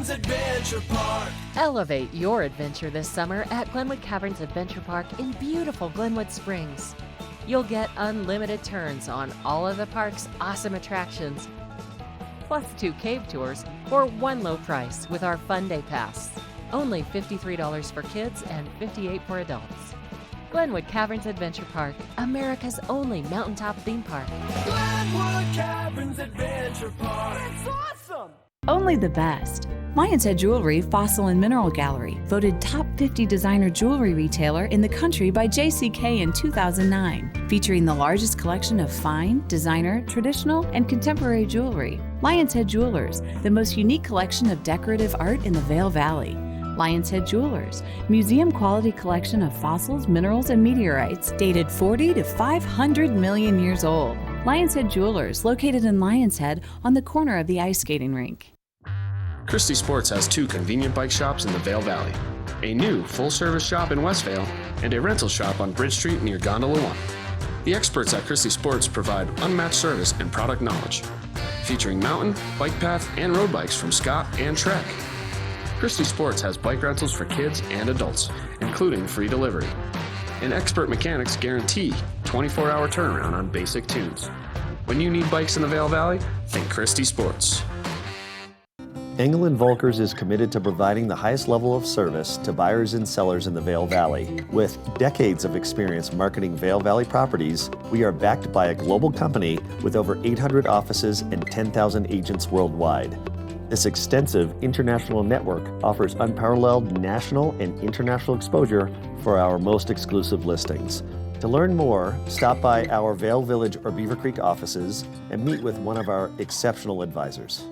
Adventure Park. Elevate your adventure this summer at Glenwood Caverns Adventure Park in beautiful Glenwood Springs. You'll get unlimited turns on all of the park's awesome attractions, plus 2 cave tours for one low price with our Fun Day Pass. Only $53 for kids and $58 for adults. Glenwood Caverns Adventure Park, America's only mountaintop theme park. Glenwood Caverns Adventure Park. It's awesome! Only the best. Lion's Head Jewelry Fossil and Mineral Gallery, voted top 50 designer jewelry retailer in the country by JCK in 2009, featuring the largest collection of fine, designer, traditional, and contemporary jewelry. Lion's Head Jewelers, the most unique collection of decorative art in the Vail Valley. Lion's Head Jewelers, museum-quality collection of fossils, minerals, and meteorites dated 40 to 500 million years old. Lion's Head Jewelers, located in Lion's Head on the corner of the ice skating rink. Christie Sports has 2 convenient bike shops in the Vail Valley, a new full-service shop in West Vail, and a rental shop on Bridge Street near Gondola 1. The experts at Christie Sports provide unmatched service and product knowledge, featuring mountain, bike path, and road bikes from Scott and Trek. Christie Sports has bike rentals for kids and adults, including free delivery. And expert mechanics guarantee 24-hour turnaround on basic tunes. When you need bikes in the Vail Valley, think Christie Sports. Engel & Volkers is committed to providing the highest level of service to buyers and sellers in the Vail Valley. With decades of experience marketing Vail Valley properties, we are backed by a global company with over 800 offices and 10,000 agents worldwide. This extensive international network offers unparalleled national and international exposure for our most exclusive listings. To learn more, stop by our Vail Village or Beaver Creek offices and meet with one of our exceptional advisors.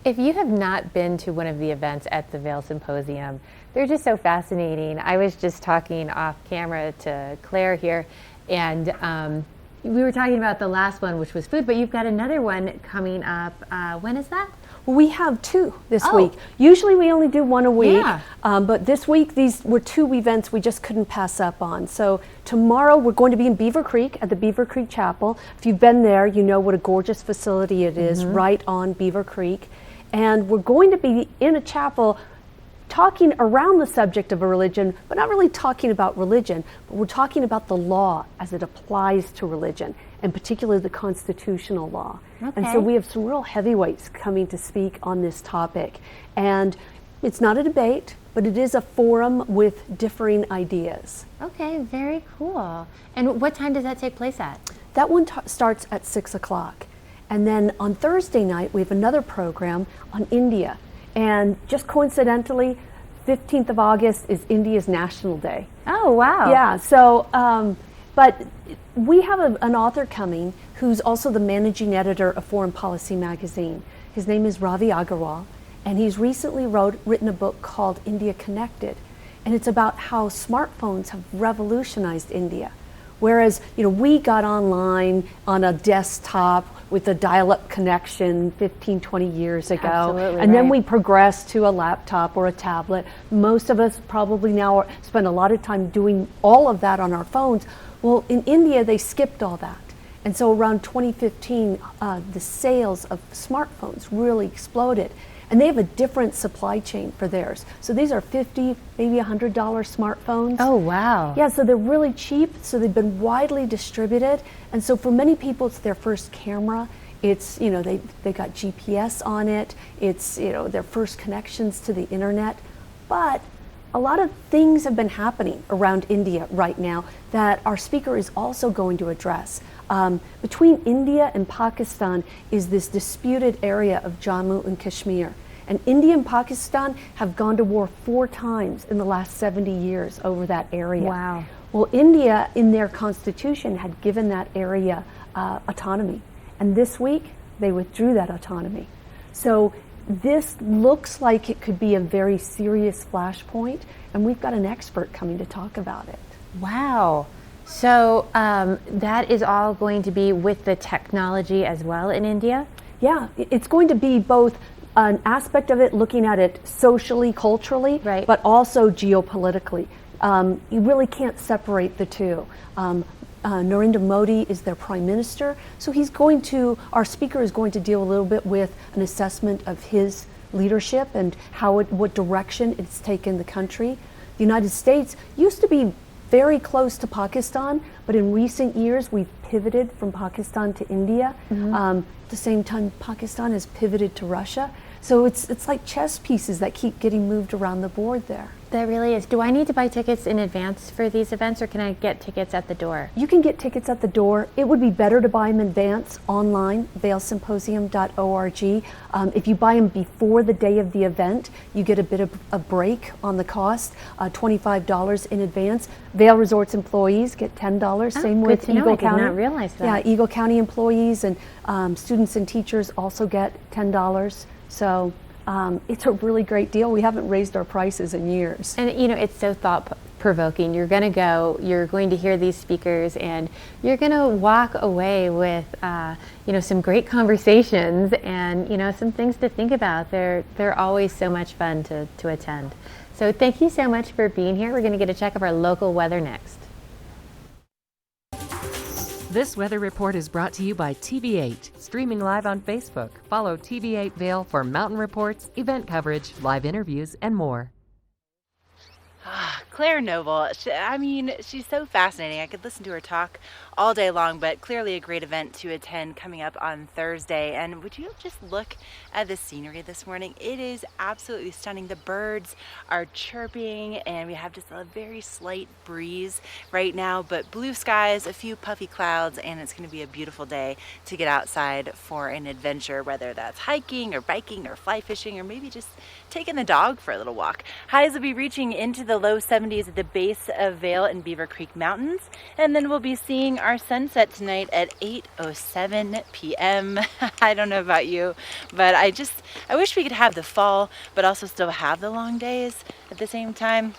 If you have not been to one of the events at the Vail Symposium, they're just so fascinating. I was just talking off camera to Claire here, and we were talking about the last one, which was food, but you've got another one coming up. When is that? Well, we have two this week. Usually we only do one a week, Yeah. but this week these were two events we just couldn't pass up on. So tomorrow we're going to be in Beaver Creek at the Beaver Creek Chapel. If you've been there, you know what a gorgeous facility it is, right on Beaver Creek. And we're going to be in a chapel talking around the subject of a religion, but not really talking about religion, but we're talking about the law as it applies to religion, and particularly the constitutional law. And so Okay. we have some real heavyweights coming to speak on this topic. And it's not a debate, but it is a forum with differing ideas. Okay, very cool. And what time does that take place at? That one starts at 6 o'clock. And then on Thursday night, we have another program on India. And just coincidentally, 15th of August is India's National Day. Oh, wow. Yeah, so, but we have an author coming who's also the managing editor of Foreign Policy magazine. His name is Ravi Agarwal, and he's recently written a book called India Connected. And it's about how smartphones have revolutionized India. Whereas, we got online on a desktop with a dial-up connection 15, 20 years ago. Absolutely, and then right. we progressed to a laptop or a tablet. Most of us probably now spend a lot of time doing all of that on our phones. Well, in India, they skipped all that. And so around 2015, the sales of smartphones really exploded. And they have a different supply chain for theirs. So these are $50, maybe $100 smartphones. Oh, wow. Yeah, so they're really cheap. So they've been widely distributed. And so for many people, it's their first camera. It's, they got GPS on it. It's, their first connections to the internet. But a lot of things have been happening around India right now that our speaker is also going to address. Between India and Pakistan is this disputed area of Jammu and Kashmir. And India and Pakistan have gone to war 4 times in the last 70 years over that area. Wow. Well, India, in their constitution, had given that area autonomy. And this week, they withdrew that autonomy. So this looks like it could be a very serious flashpoint, and we've got an expert coming to talk about it. Wow. So that is all going to be with the technology as well in India? Yeah, it's going to be both an aspect of it, looking at it socially, culturally, Right. but also geopolitically. You really can't separate the two. Narendra Modi is their prime minister, so our speaker is going to deal a little bit with an assessment of his leadership and what direction it's taken the country. The United States used to be very close to Pakistan, but in recent years we've pivoted from Pakistan to India. At the same time, Pakistan has pivoted to Russia. So it's like chess pieces that keep getting moved around the board there. That really is. Do I need to buy tickets in advance for these events, or can I get tickets at the door? You can get tickets at the door. It would be better to buy them in advance online, vailsymposium.org. If you buy them before the day of the event, you get a bit of a break on the cost, $25 in advance. Vail Resorts employees get $10. Same good with to know. Eagle I did County. not realize that. Yeah, Eagle County employees and students and teachers also get $10. So it's a really great deal. We haven't raised our prices in years. And it's so thought-provoking. You're going to go, you're going to hear these speakers, and you're going to walk away with, some great conversations and, some things to think about. They're always so much fun to attend. So thank you so much for being here. We're going to get a check of our local weather next. This weather report is brought to you by TV8, streaming live on Facebook. Follow TV8 Vail for mountain reports, event coverage, live interviews, and more. Claire Noble, she's so fascinating. I could listen to her talk all day long, but clearly a great event to attend coming up on Thursday. And would you just look at the scenery this morning? It is absolutely stunning. The birds are chirping, and we have just a very slight breeze right now, but blue skies, a few puffy clouds, and it's going to be a beautiful day to get outside for an adventure, whether that's hiking or biking or fly fishing or maybe just taking the dog for a little walk. Highs will be reaching into the low 70s 70s at the base of Vail and Beaver Creek Mountains. And then we'll be seeing our sunset tonight at 8:07 p.m. I don't know about you, but I wish we could have the fall, but also still have the long days at the same time.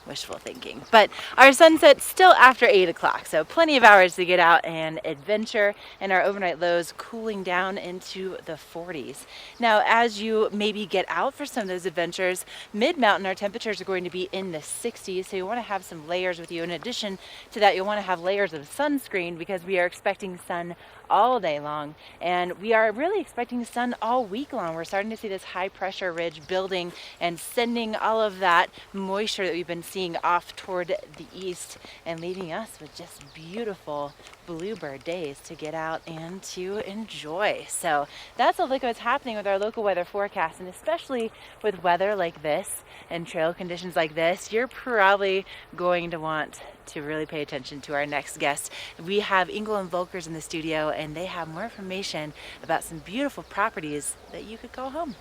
Wishful thinking. But our sunset's still after 8 o'clock, so plenty of hours to get out and adventure, and our overnight lows cooling down into the 40s. Now, as you maybe get out for some of those adventures, mid-mountain our temperatures are going to be in the 60s, so you want to have some layers with you. In addition to that, you'll want to have layers of sunscreen because we are expecting sun all day long, and we are really expecting sun all week long. We're starting to see this high pressure ridge building and sending all of that moisture that we've been seeing off toward the east and leaving us with just beautiful bluebird days to get out and to enjoy. So that's a look at what's happening with our local weather forecast, and especially with weather like this and trail conditions like this, you're probably going to want to really pay attention to our next guest. We have Engel and Volkers in the studio, and they have more information about some beautiful properties that you could call home.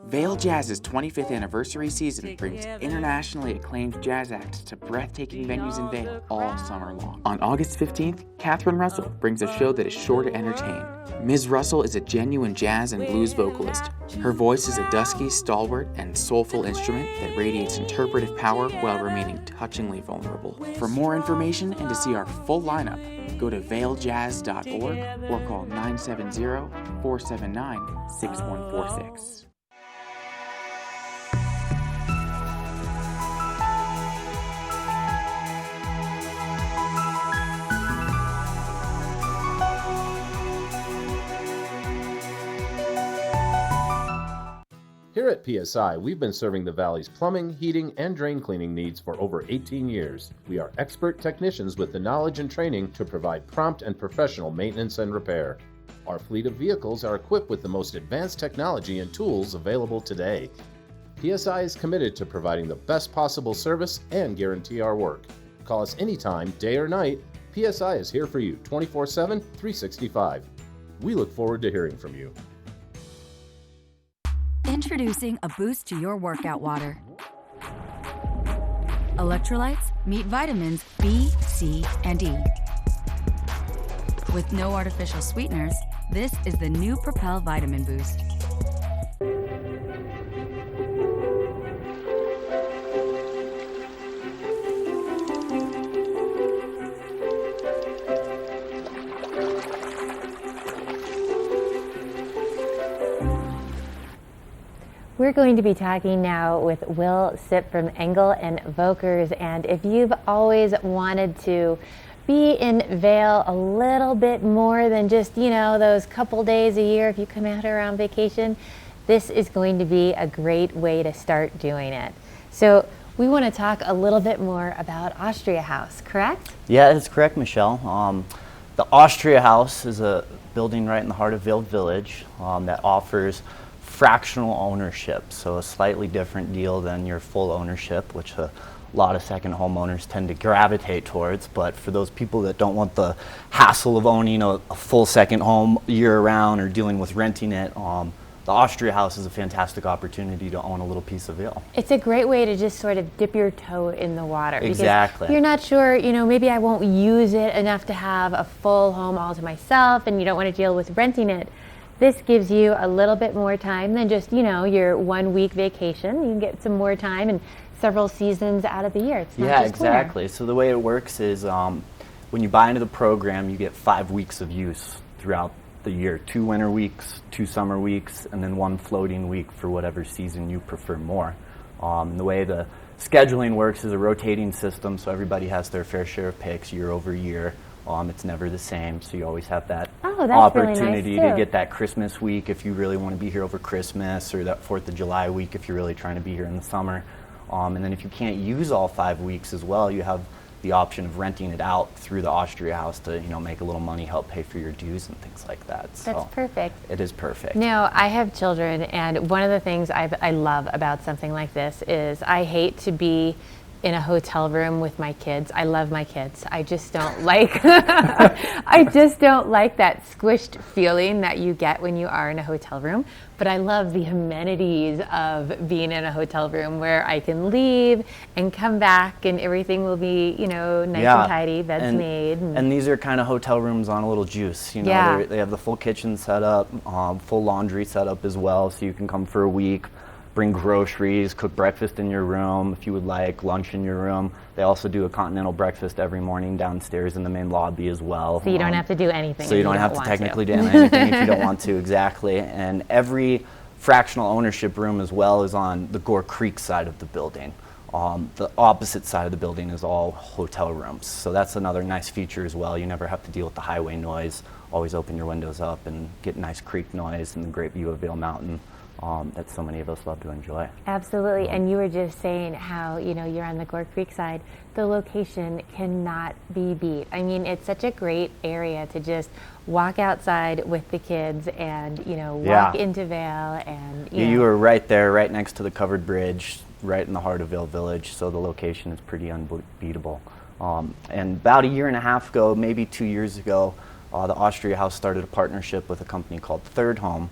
Vail Jazz's 25th anniversary season brings internationally acclaimed jazz acts to breathtaking venues in Vail all summer long. On August 15th, Catherine Russell brings a show that is sure to entertain. Ms. Russell is a genuine jazz and blues vocalist. Her voice is a dusky, stalwart, and soulful instrument that radiates interpretive power while remaining touchingly vulnerable. For more information and to see our full lineup, go to vailjazz.org or call 970-479-6146. Here at PSI, we've been serving the Valley's plumbing, heating, and drain cleaning needs for over 18 years. We are expert technicians with the knowledge and training to provide prompt and professional maintenance and repair. Our fleet of vehicles are equipped with the most advanced technology and tools available today. PSI is committed to providing the best possible service and guarantee our work. Call us anytime, day or night. PSI is here for you 24/7, 365. We look forward to hearing from you. Introducing a boost to your workout water. Electrolytes meet vitamins B, C, and E. With no artificial sweeteners, this is the new Propel Vitamin Boost. We're going to be talking now with Will Sipp from Engel and Volkers, and if you've always wanted to be in Vail a little bit more than just, those couple days a year if you come out here on vacation, this is going to be a great way to start doing it. So we want to talk a little bit more about Austria House, correct? Yeah, that's correct, Michelle. The Austria House is a building right in the heart of Vail Village that offers fractional ownership, so a slightly different deal than your full ownership, which a lot of second homeowners tend to gravitate towards. But for those people that don't want the hassle of owning a full second home year-round or dealing with renting it, the Austria House is a fantastic opportunity to own a little piece of Vail. It's a great way to just sort of dip your toe in the water. Exactly. You're not sure, maybe I won't use it enough to have a full home all to myself, and you don't want to deal with renting it. This gives you a little bit more time than just, your 1 week vacation. You can get some more time and several seasons out of the year. It's not yeah, just exactly. So the way it works is when you buy into the program, you get 5 weeks of use throughout the year. 2 winter weeks, 2 summer weeks, and then 1 floating week for whatever season you prefer more. The way the scheduling works is a rotating system, so everybody has their fair share of picks year over year. It's never the same, so you always have that opportunity really nice to get that Christmas week if you really want to be here over Christmas, or that 4th of July week if you're really trying to be here in the summer. And then if you can't use all 5 weeks as well, you have the option of renting it out through the Austria House to make a little money, help pay for your dues and things like that. So that's perfect. It is perfect. Now, I have children, and one of the things I love about something like this is I hate to be in a hotel room with my kids. I love my kids. I just don't like I just don't like that squished feeling that you get when you are in a hotel room. But I love the amenities of being in a hotel room where I can leave and come back and everything will be, you know, nice and tidy, beds made. And these are kind of hotel rooms on a little juice. You know, they have the full kitchen set up, full laundry set up as well, so you can come for a week, bring groceries, cook breakfast in your room if you would like, lunch in your room. They also do a continental breakfast every morning downstairs in the main lobby as well. So you don't have to do anything. So you don't have to technically do anything if you don't want to, exactly. And every fractional ownership room as well is on the Gore Creek side of the building. The opposite side of the building is all hotel rooms. So that's another nice feature as well. You never have to deal with the highway noise. Always open your windows up and get nice creek noise and the great view of Vail Mountain. That so many of us love to enjoy. Absolutely, and you were just saying how, you know, you're on the Gore Creek side. The location cannot be beat. I mean, it's such a great area to just walk outside with the kids and, you know, walk into Vail and, you are right there, right next to the covered bridge, right in the heart of Vail Village, so the location is pretty unbeatable. And about a year and a half ago, maybe 2 years ago, the Austria House started a partnership with a company called Third Home,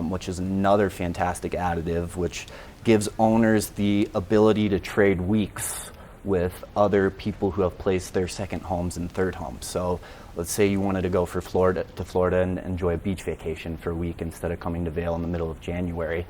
which is another fantastic additive, which gives owners the ability to trade weeks with other people who have placed their second homes in third homes. So let's say you wanted to go to Florida and enjoy a beach vacation for a week instead of coming to Vail in the middle of January.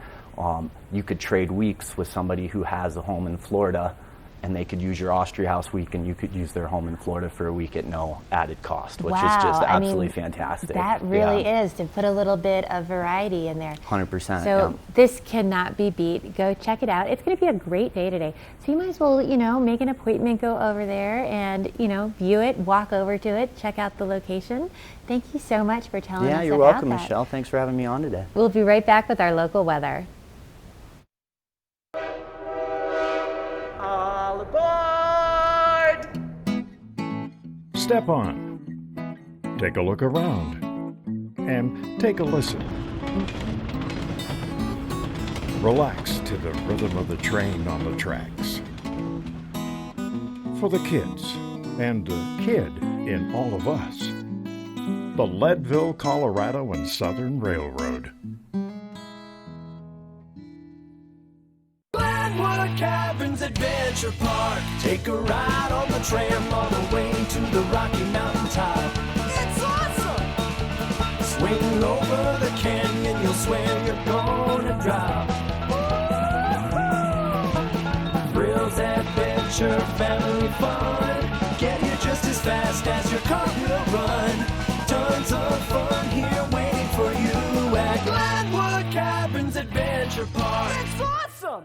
You could trade weeks with somebody who has a home in Florida, and they could use your Austria House week, and you could use their home in Florida for a week at no added cost, which is just absolutely fantastic. That really is, to put a little bit of variety in there. 100%. So this cannot be beat. Go check it out. It's going to be a great day today. So you might as well, you know, make an appointment, go over there and, you know, view it, walk over to it, check out the location. Thank you so much for telling us about that. Yeah, you're welcome, Michelle. Thanks for having me on today. We'll be right back with our local weather. All aboard! Step on, take a look around, and take a listen. Relax to the rhythm of the train on the tracks. For the kids, and the kid in all of us, the Leadville, Colorado and Southern Railroad. Glenwood Cabins Adventure Park. Take a ride on the tram all the way to the Rocky Mountain top. It's awesome! Swing over the canyon, you'll swear you're gonna drop. Thrills, adventure, family fun. Get here just as fast as your car will run. Tons of fun here waiting for you at Glenwood Cabins Adventure Park. It's awesome!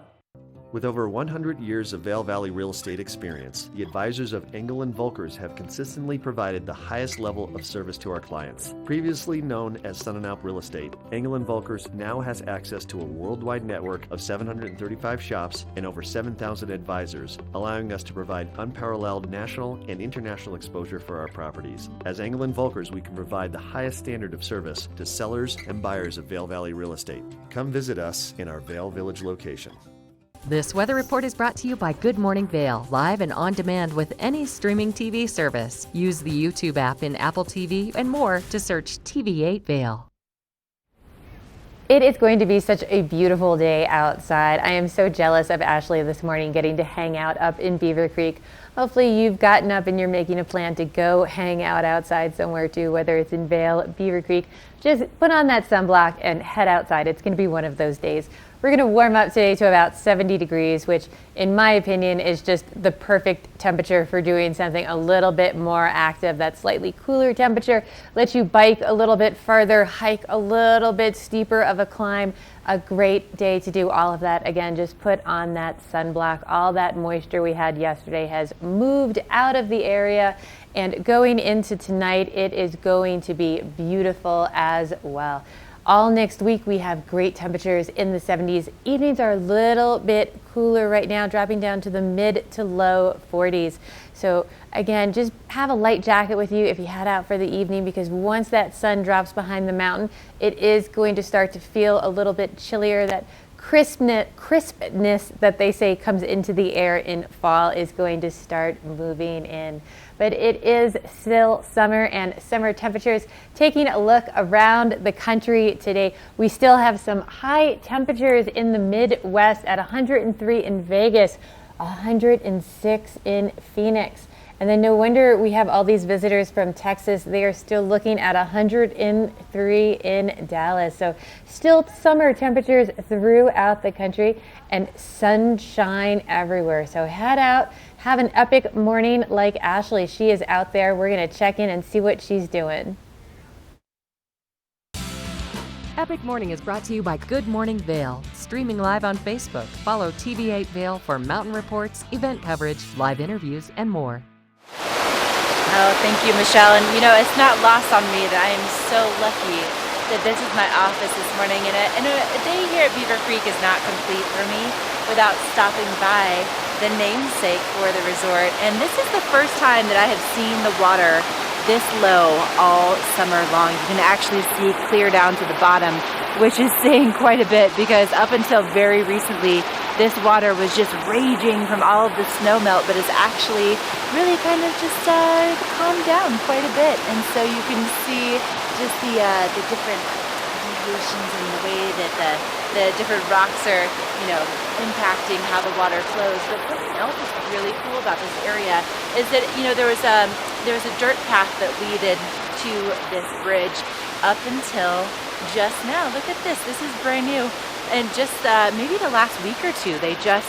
With over 100 years of Vail Valley real estate experience, the advisors of Engel & Volkers have consistently provided the highest level of service to our clients. Previously known as Sun & Alp Real Estate, Engel & Volkers now has access to a worldwide network of 735 shops and over 7,000 advisors, allowing us to provide unparalleled national and international exposure for our properties. As Engel & Volkers, we can provide the highest standard of service to sellers and buyers of Vail Valley real estate. Come visit us in our Vail Village location. This weather report is brought to you by Good Morning Vail, live and on demand with any streaming TV service. Use the YouTube app in Apple TV and more to search TV8 Vail. It is going to be such a beautiful day outside. I am so jealous of Ashley this morning getting to hang out up in Beaver Creek. Hopefully you've gotten up and you're making a plan to go hang out outside somewhere too, whether it's in Vail, Beaver Creek. Just put on that sunblock and head outside. It's going to be one of those days. We're going to warm up today to about 70 degrees, which in my opinion is just the perfect temperature for doing something a little bit more active. That slightly cooler temperature lets you bike a little bit further, hike a little bit steeper of a climb. A great day to do all of that. Again, just put on that sunblock. All that moisture we had yesterday has moved out of the area, and going into tonight, it is going to be beautiful as well. All next week, we have great temperatures in the 70s. Evenings are a little bit cooler right now, dropping down to the mid to low 40s. So again, just have a light jacket with you if you head out for the evening, because once that sun drops behind the mountain, it is going to start to feel a little bit chillier. That crispness that they say comes into the air in fall is going to start moving in. But it is still summer and summer temperatures. Taking a look around the country today, we still have some high temperatures in the Midwest at 103 in Vegas, 106 in Phoenix. And then no wonder we have all these visitors from Texas. They are still looking at 103 in Dallas. So still summer temperatures throughout the country and sunshine everywhere. So head out, have an epic morning like Ashley. She is out there. We're going to check in and see what she's doing. Epic Morning is brought to you by Good Morning Vail, streaming live on Facebook. Follow TV8 Vail for mountain reports, event coverage, live interviews, and more. Oh, thank you, Michelle. And you know, it's not lost on me that I am so lucky that this is my office this morning. And a day here at Beaver Creek is not complete for me without stopping by the namesake for the resort. And this is the first time that I have seen the water this low all summer long. You can actually see clear down to the bottom, which is saying quite a bit because up until very recently, this water was just raging from all of the snow melt, but it's actually really kind of just calmed down quite a bit. And so you can see just the different deviations in the way that the different rocks are, you know, impacting how the water flows. But something else that's really cool about this area is that, you know, there was a dirt path that leaded to this bridge up until just now. Look at this. This is brand new. And just maybe the last week or two, they just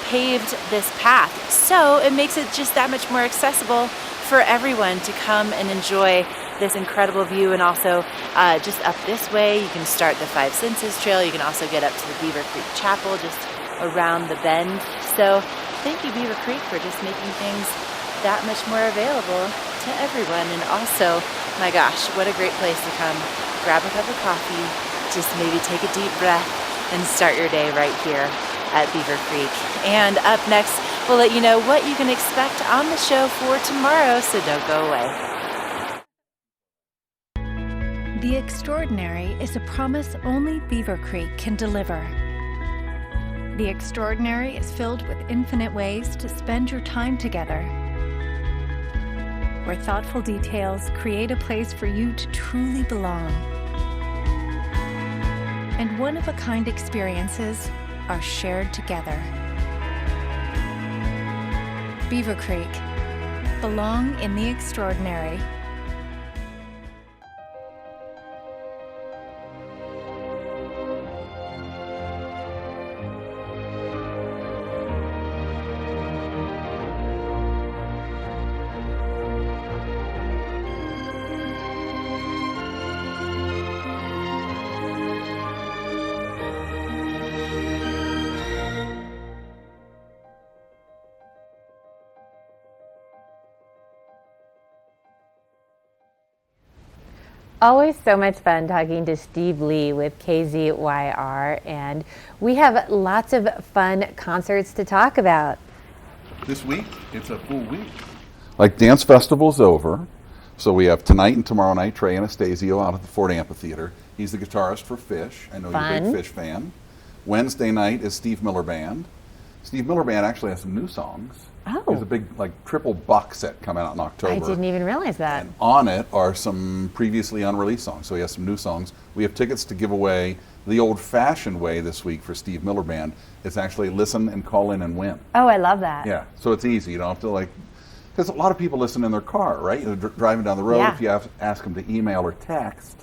paved this path. So it makes it just that much more accessible for everyone to come and enjoy this incredible view. And also just up this way, you can start the Five Senses Trail. You can also get up to the Beaver Creek Chapel just around the bend. So thank you, Beaver Creek, for just making things that much more available to everyone. And also, my gosh, what a great place to come grab a cup of coffee, just maybe take a deep breath and start your day right here at Beaver Creek. And up next, we'll let you know what you can expect on the show for tomorrow, so don't go away. The extraordinary is a promise only Beaver Creek can deliver. The extraordinary is filled with infinite ways to spend your time together, where thoughtful details create a place for you to truly belong. And one-of-a-kind experiences are shared together. Beaver Creek. Belong in the extraordinary. Always so much fun talking to Steve Lee with KZYR, and we have lots of fun concerts to talk about. This week, it's a full week. Like Dance Festival's over, so we have tonight and tomorrow night Trey Anastasio out at the Ford Amphitheater. He's the guitarist for Fish. I know you're a big Fish fan. Wednesday night is Steve Miller Band. Steve Miller Band actually has some new songs. Oh. There's a big triple box set coming out in October. I didn't even realize that. And on it are some previously unreleased songs. So he has some new songs. We have tickets to give away the old-fashioned way this week for Steve Miller Band. It's actually listen and call in and win. Oh, I love that. Yeah, so it's easy. You don't have to because a lot of people listen in their car, right? They're driving down the road. Yeah. If you ask them to email or text,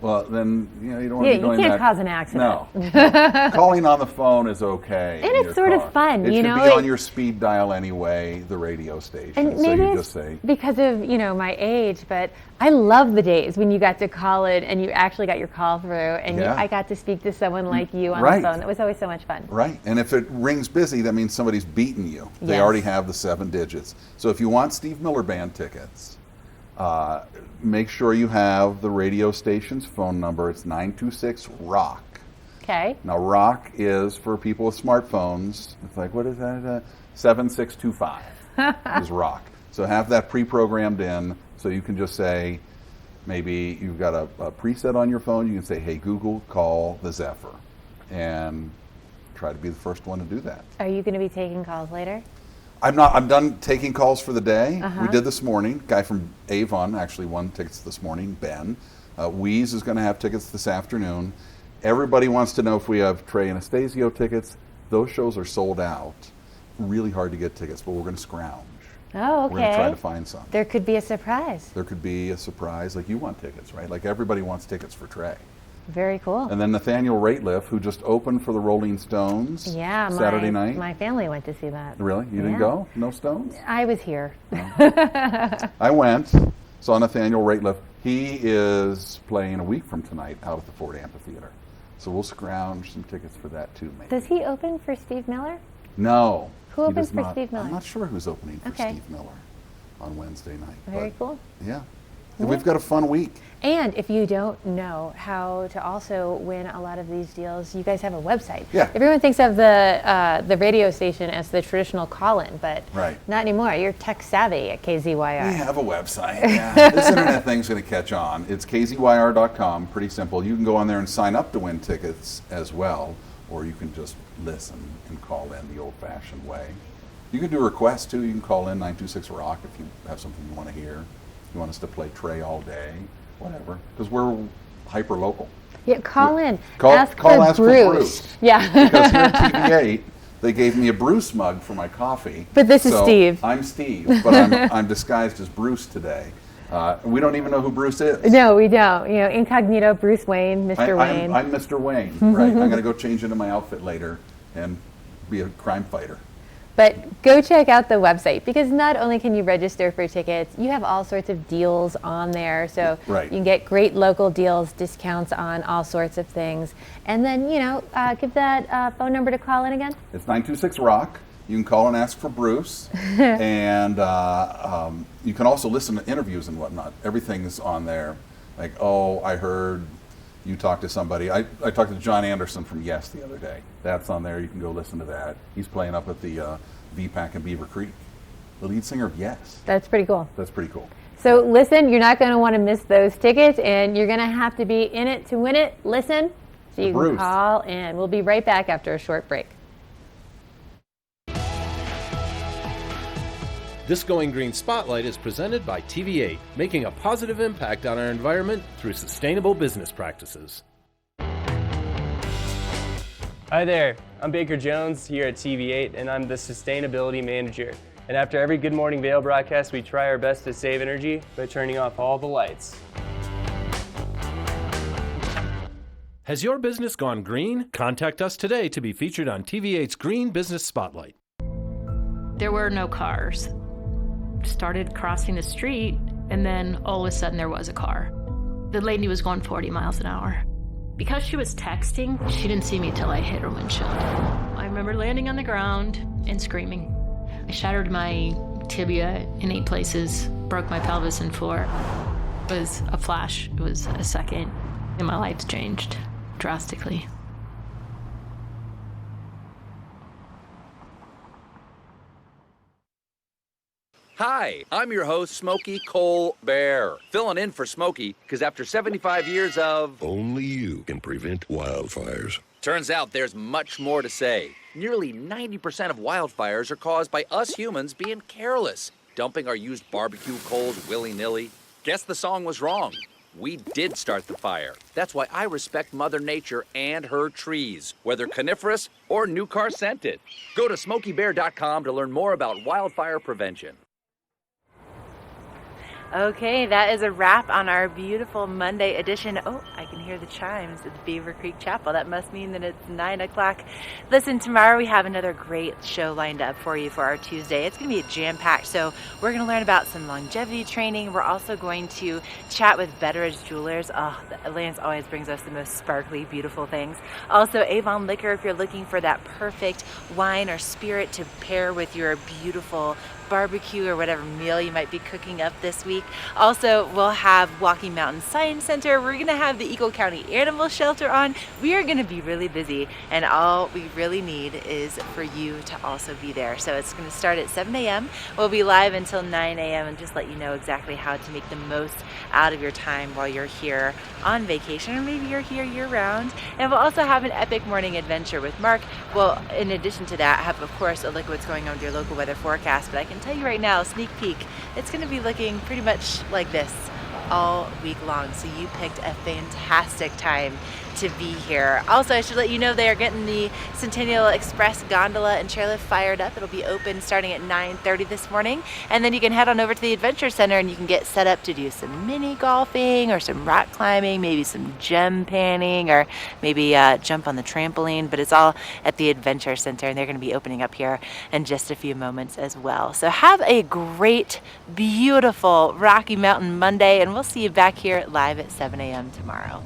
well, then you don't want to be doing that. You can't cause an accident. No. Calling on the phone is okay. And it's sort of fun, It you should know. be on your speed dial anyway, the radio station. And so maybe you it's just say, because of my age, but I love the days when you got to call it and you actually got your call through, and Yeah. I got to speak to someone like you on Right. the phone. It was always so much fun. right. And if it rings busy, that means somebody's beaten you. They Yes. already have the 7 digits. So if you want Steve Miller Band tickets, make sure you have the radio station's phone number. It's 926-ROCK. Okay. Now, ROCK is for people with smartphones. It's like, what is that? 7625 is ROCK. So have that pre-programmed in so you can just say, maybe you've got a preset on your phone. You can say, hey, Google, call the Zephyr. and try to be the first one to do that. Are you going to be taking calls later? I'm done taking calls for the day. Uh-huh. We did this morning. Guy from Avon actually won tickets this morning, Ben. Wheeze is going to have tickets this afternoon. Everybody wants to know if we have Trey Anastasio tickets. Those shows are sold out. Really hard to get tickets, but we're going to scrounge. Oh, okay. We're going to try to find some. There could be a surprise. There could be a surprise, like you want tickets, right? Like everybody wants tickets for Trey. Very cool. And then Nathaniel Rateliff, who just opened for the Rolling Stones Saturday night. My family went to see that. Really? You didn't go? No Stones? I was here. I went, saw Nathaniel Rateliff. He is playing a week from tonight out at the Ford Amphitheater. So we'll scrounge some tickets for that too, maybe. Does he open for Steve Miller? No. Who he opens does for not. Steve Miller? I'm not sure who's opening for Okay. Steve Miller on Wednesday night. Very but cool. Yeah. We've got a fun week. And if you don't know how to also win a lot of these deals, you guys have a website. Yeah. Everyone thinks of the radio station as the traditional call-in, but Right. not anymore. You're tech savvy at KZYR. We have a website. Yeah. This internet thing's going to catch on. It's kzyr.com. Pretty simple. You can go on there and sign up to win tickets as well, or you can just listen and call in the old-fashioned way. You can do requests too. You can call in 926-ROCK if you have something you want to hear. You want us to play Trey all day, whatever, because we're hyper local. Yeah, call in. Ask for Bruce. Yeah. Because here at TV8, they gave me a Bruce mug for my coffee. But this is So Steve. I'm Steve, but I'm disguised as Bruce today. We don't even know who Bruce is. No, we don't. You know, incognito Bruce Wayne, Mr. Wayne. I'm Mr. Wayne, right? I'm going to go change into my outfit later and be a crime fighter. But go check out the website, because not only can you register for tickets, you have all sorts of deals on there. So Right. you can get great local deals, discounts on all sorts of things. And then, give that phone number to call in again. It's 926-ROCK. You can call and ask for Bruce. And you can also listen to interviews and whatnot. Everything's on there. Like, oh, I heard you talked to somebody. I talked to John Anderson from Yes the other day. That's on there. You can go listen to that. He's playing up at the VPAC in Beaver Creek. The lead singer of Yes. That's pretty cool. That's pretty cool. So listen, you're not going to want to miss those tickets, and you're going to have to be in it to win it. Listen, so you Bruce. can call in. We'll be right back after a short break. This Going Green Spotlight is presented by TV8, making a positive impact on our environment through sustainable business practices. Hi there, I'm Baker Jones here at TV8, and I'm the Sustainability Manager. And after every Good Morning Vail broadcast, we try our best to save energy by turning off all the lights. Has your business gone green? Contact us today to be featured on TV8's Green Business Spotlight. There were no cars. Started crossing the street, and then all of a sudden there was a car. The lady was going 40 miles an hour. Because she was texting, she didn't see me till I hit her windshield. I remember landing on the ground and screaming. I shattered my tibia in 8 places, broke my pelvis in 4. It was a flash, it was a second, and my life changed drastically. Hi, I'm your host, Smokey Cole Bear, filling in for Smokey because after 75 years of... Only you can prevent wildfires. Turns out there's much more to say. Nearly 90% of wildfires are caused by us humans being careless, dumping our used barbecue coals willy-nilly. Guess the song was wrong. We did start the fire. That's why I respect Mother Nature and her trees, whether coniferous or new car scented. Go to SmokeyBear.com to learn more about wildfire prevention. Okay, that is a wrap on our beautiful Monday edition. Oh, I can hear the chimes at the Beaver Creek Chapel. That must mean that it's 9 o'clock. Listen, tomorrow we have another great show lined up for you for our Tuesday. It's going to be a jam-packed show. We're going to learn about some longevity training. We're also going to chat with Betteridge Jewelers. Oh, Lance always brings us the most sparkly, beautiful things. Also, Avon Liquor, if you're looking for that perfect wine or spirit to pair with your beautiful barbecue or whatever meal you might be cooking up this week. week. Also, we'll have Walking Mountain Science Center. We're going to have the Eagle County Animal Shelter on. We are going to be really busy, and all we really need is for you to also be there. So it's going to start at 7 a.m. We'll be live until 9 a.m. and just let you know exactly how to make the most out of your time while you're here on vacation, or maybe you're here year-round. And we'll also have an epic morning adventure with Mark. Well, in addition to that, have, of course, a look at what's going on with your local weather forecast. But I can tell you right now, sneak peek, it's going to be looking pretty much like this all week long. So you picked a fantastic time to be here. Also, I should let you know they are getting the Centennial Express gondola and chairlift fired up. It'll be open starting at 9:30 this morning, and then you can head on over to the Adventure Center and you can get set up to do some mini golfing or some rock climbing, maybe some gem panning, or maybe jump on the trampoline. But it's all at the Adventure Center, and they're going to be opening up here in just a few moments as well. So have a great, beautiful Rocky Mountain Monday, and we'll see you back here live at 7 a.m. tomorrow.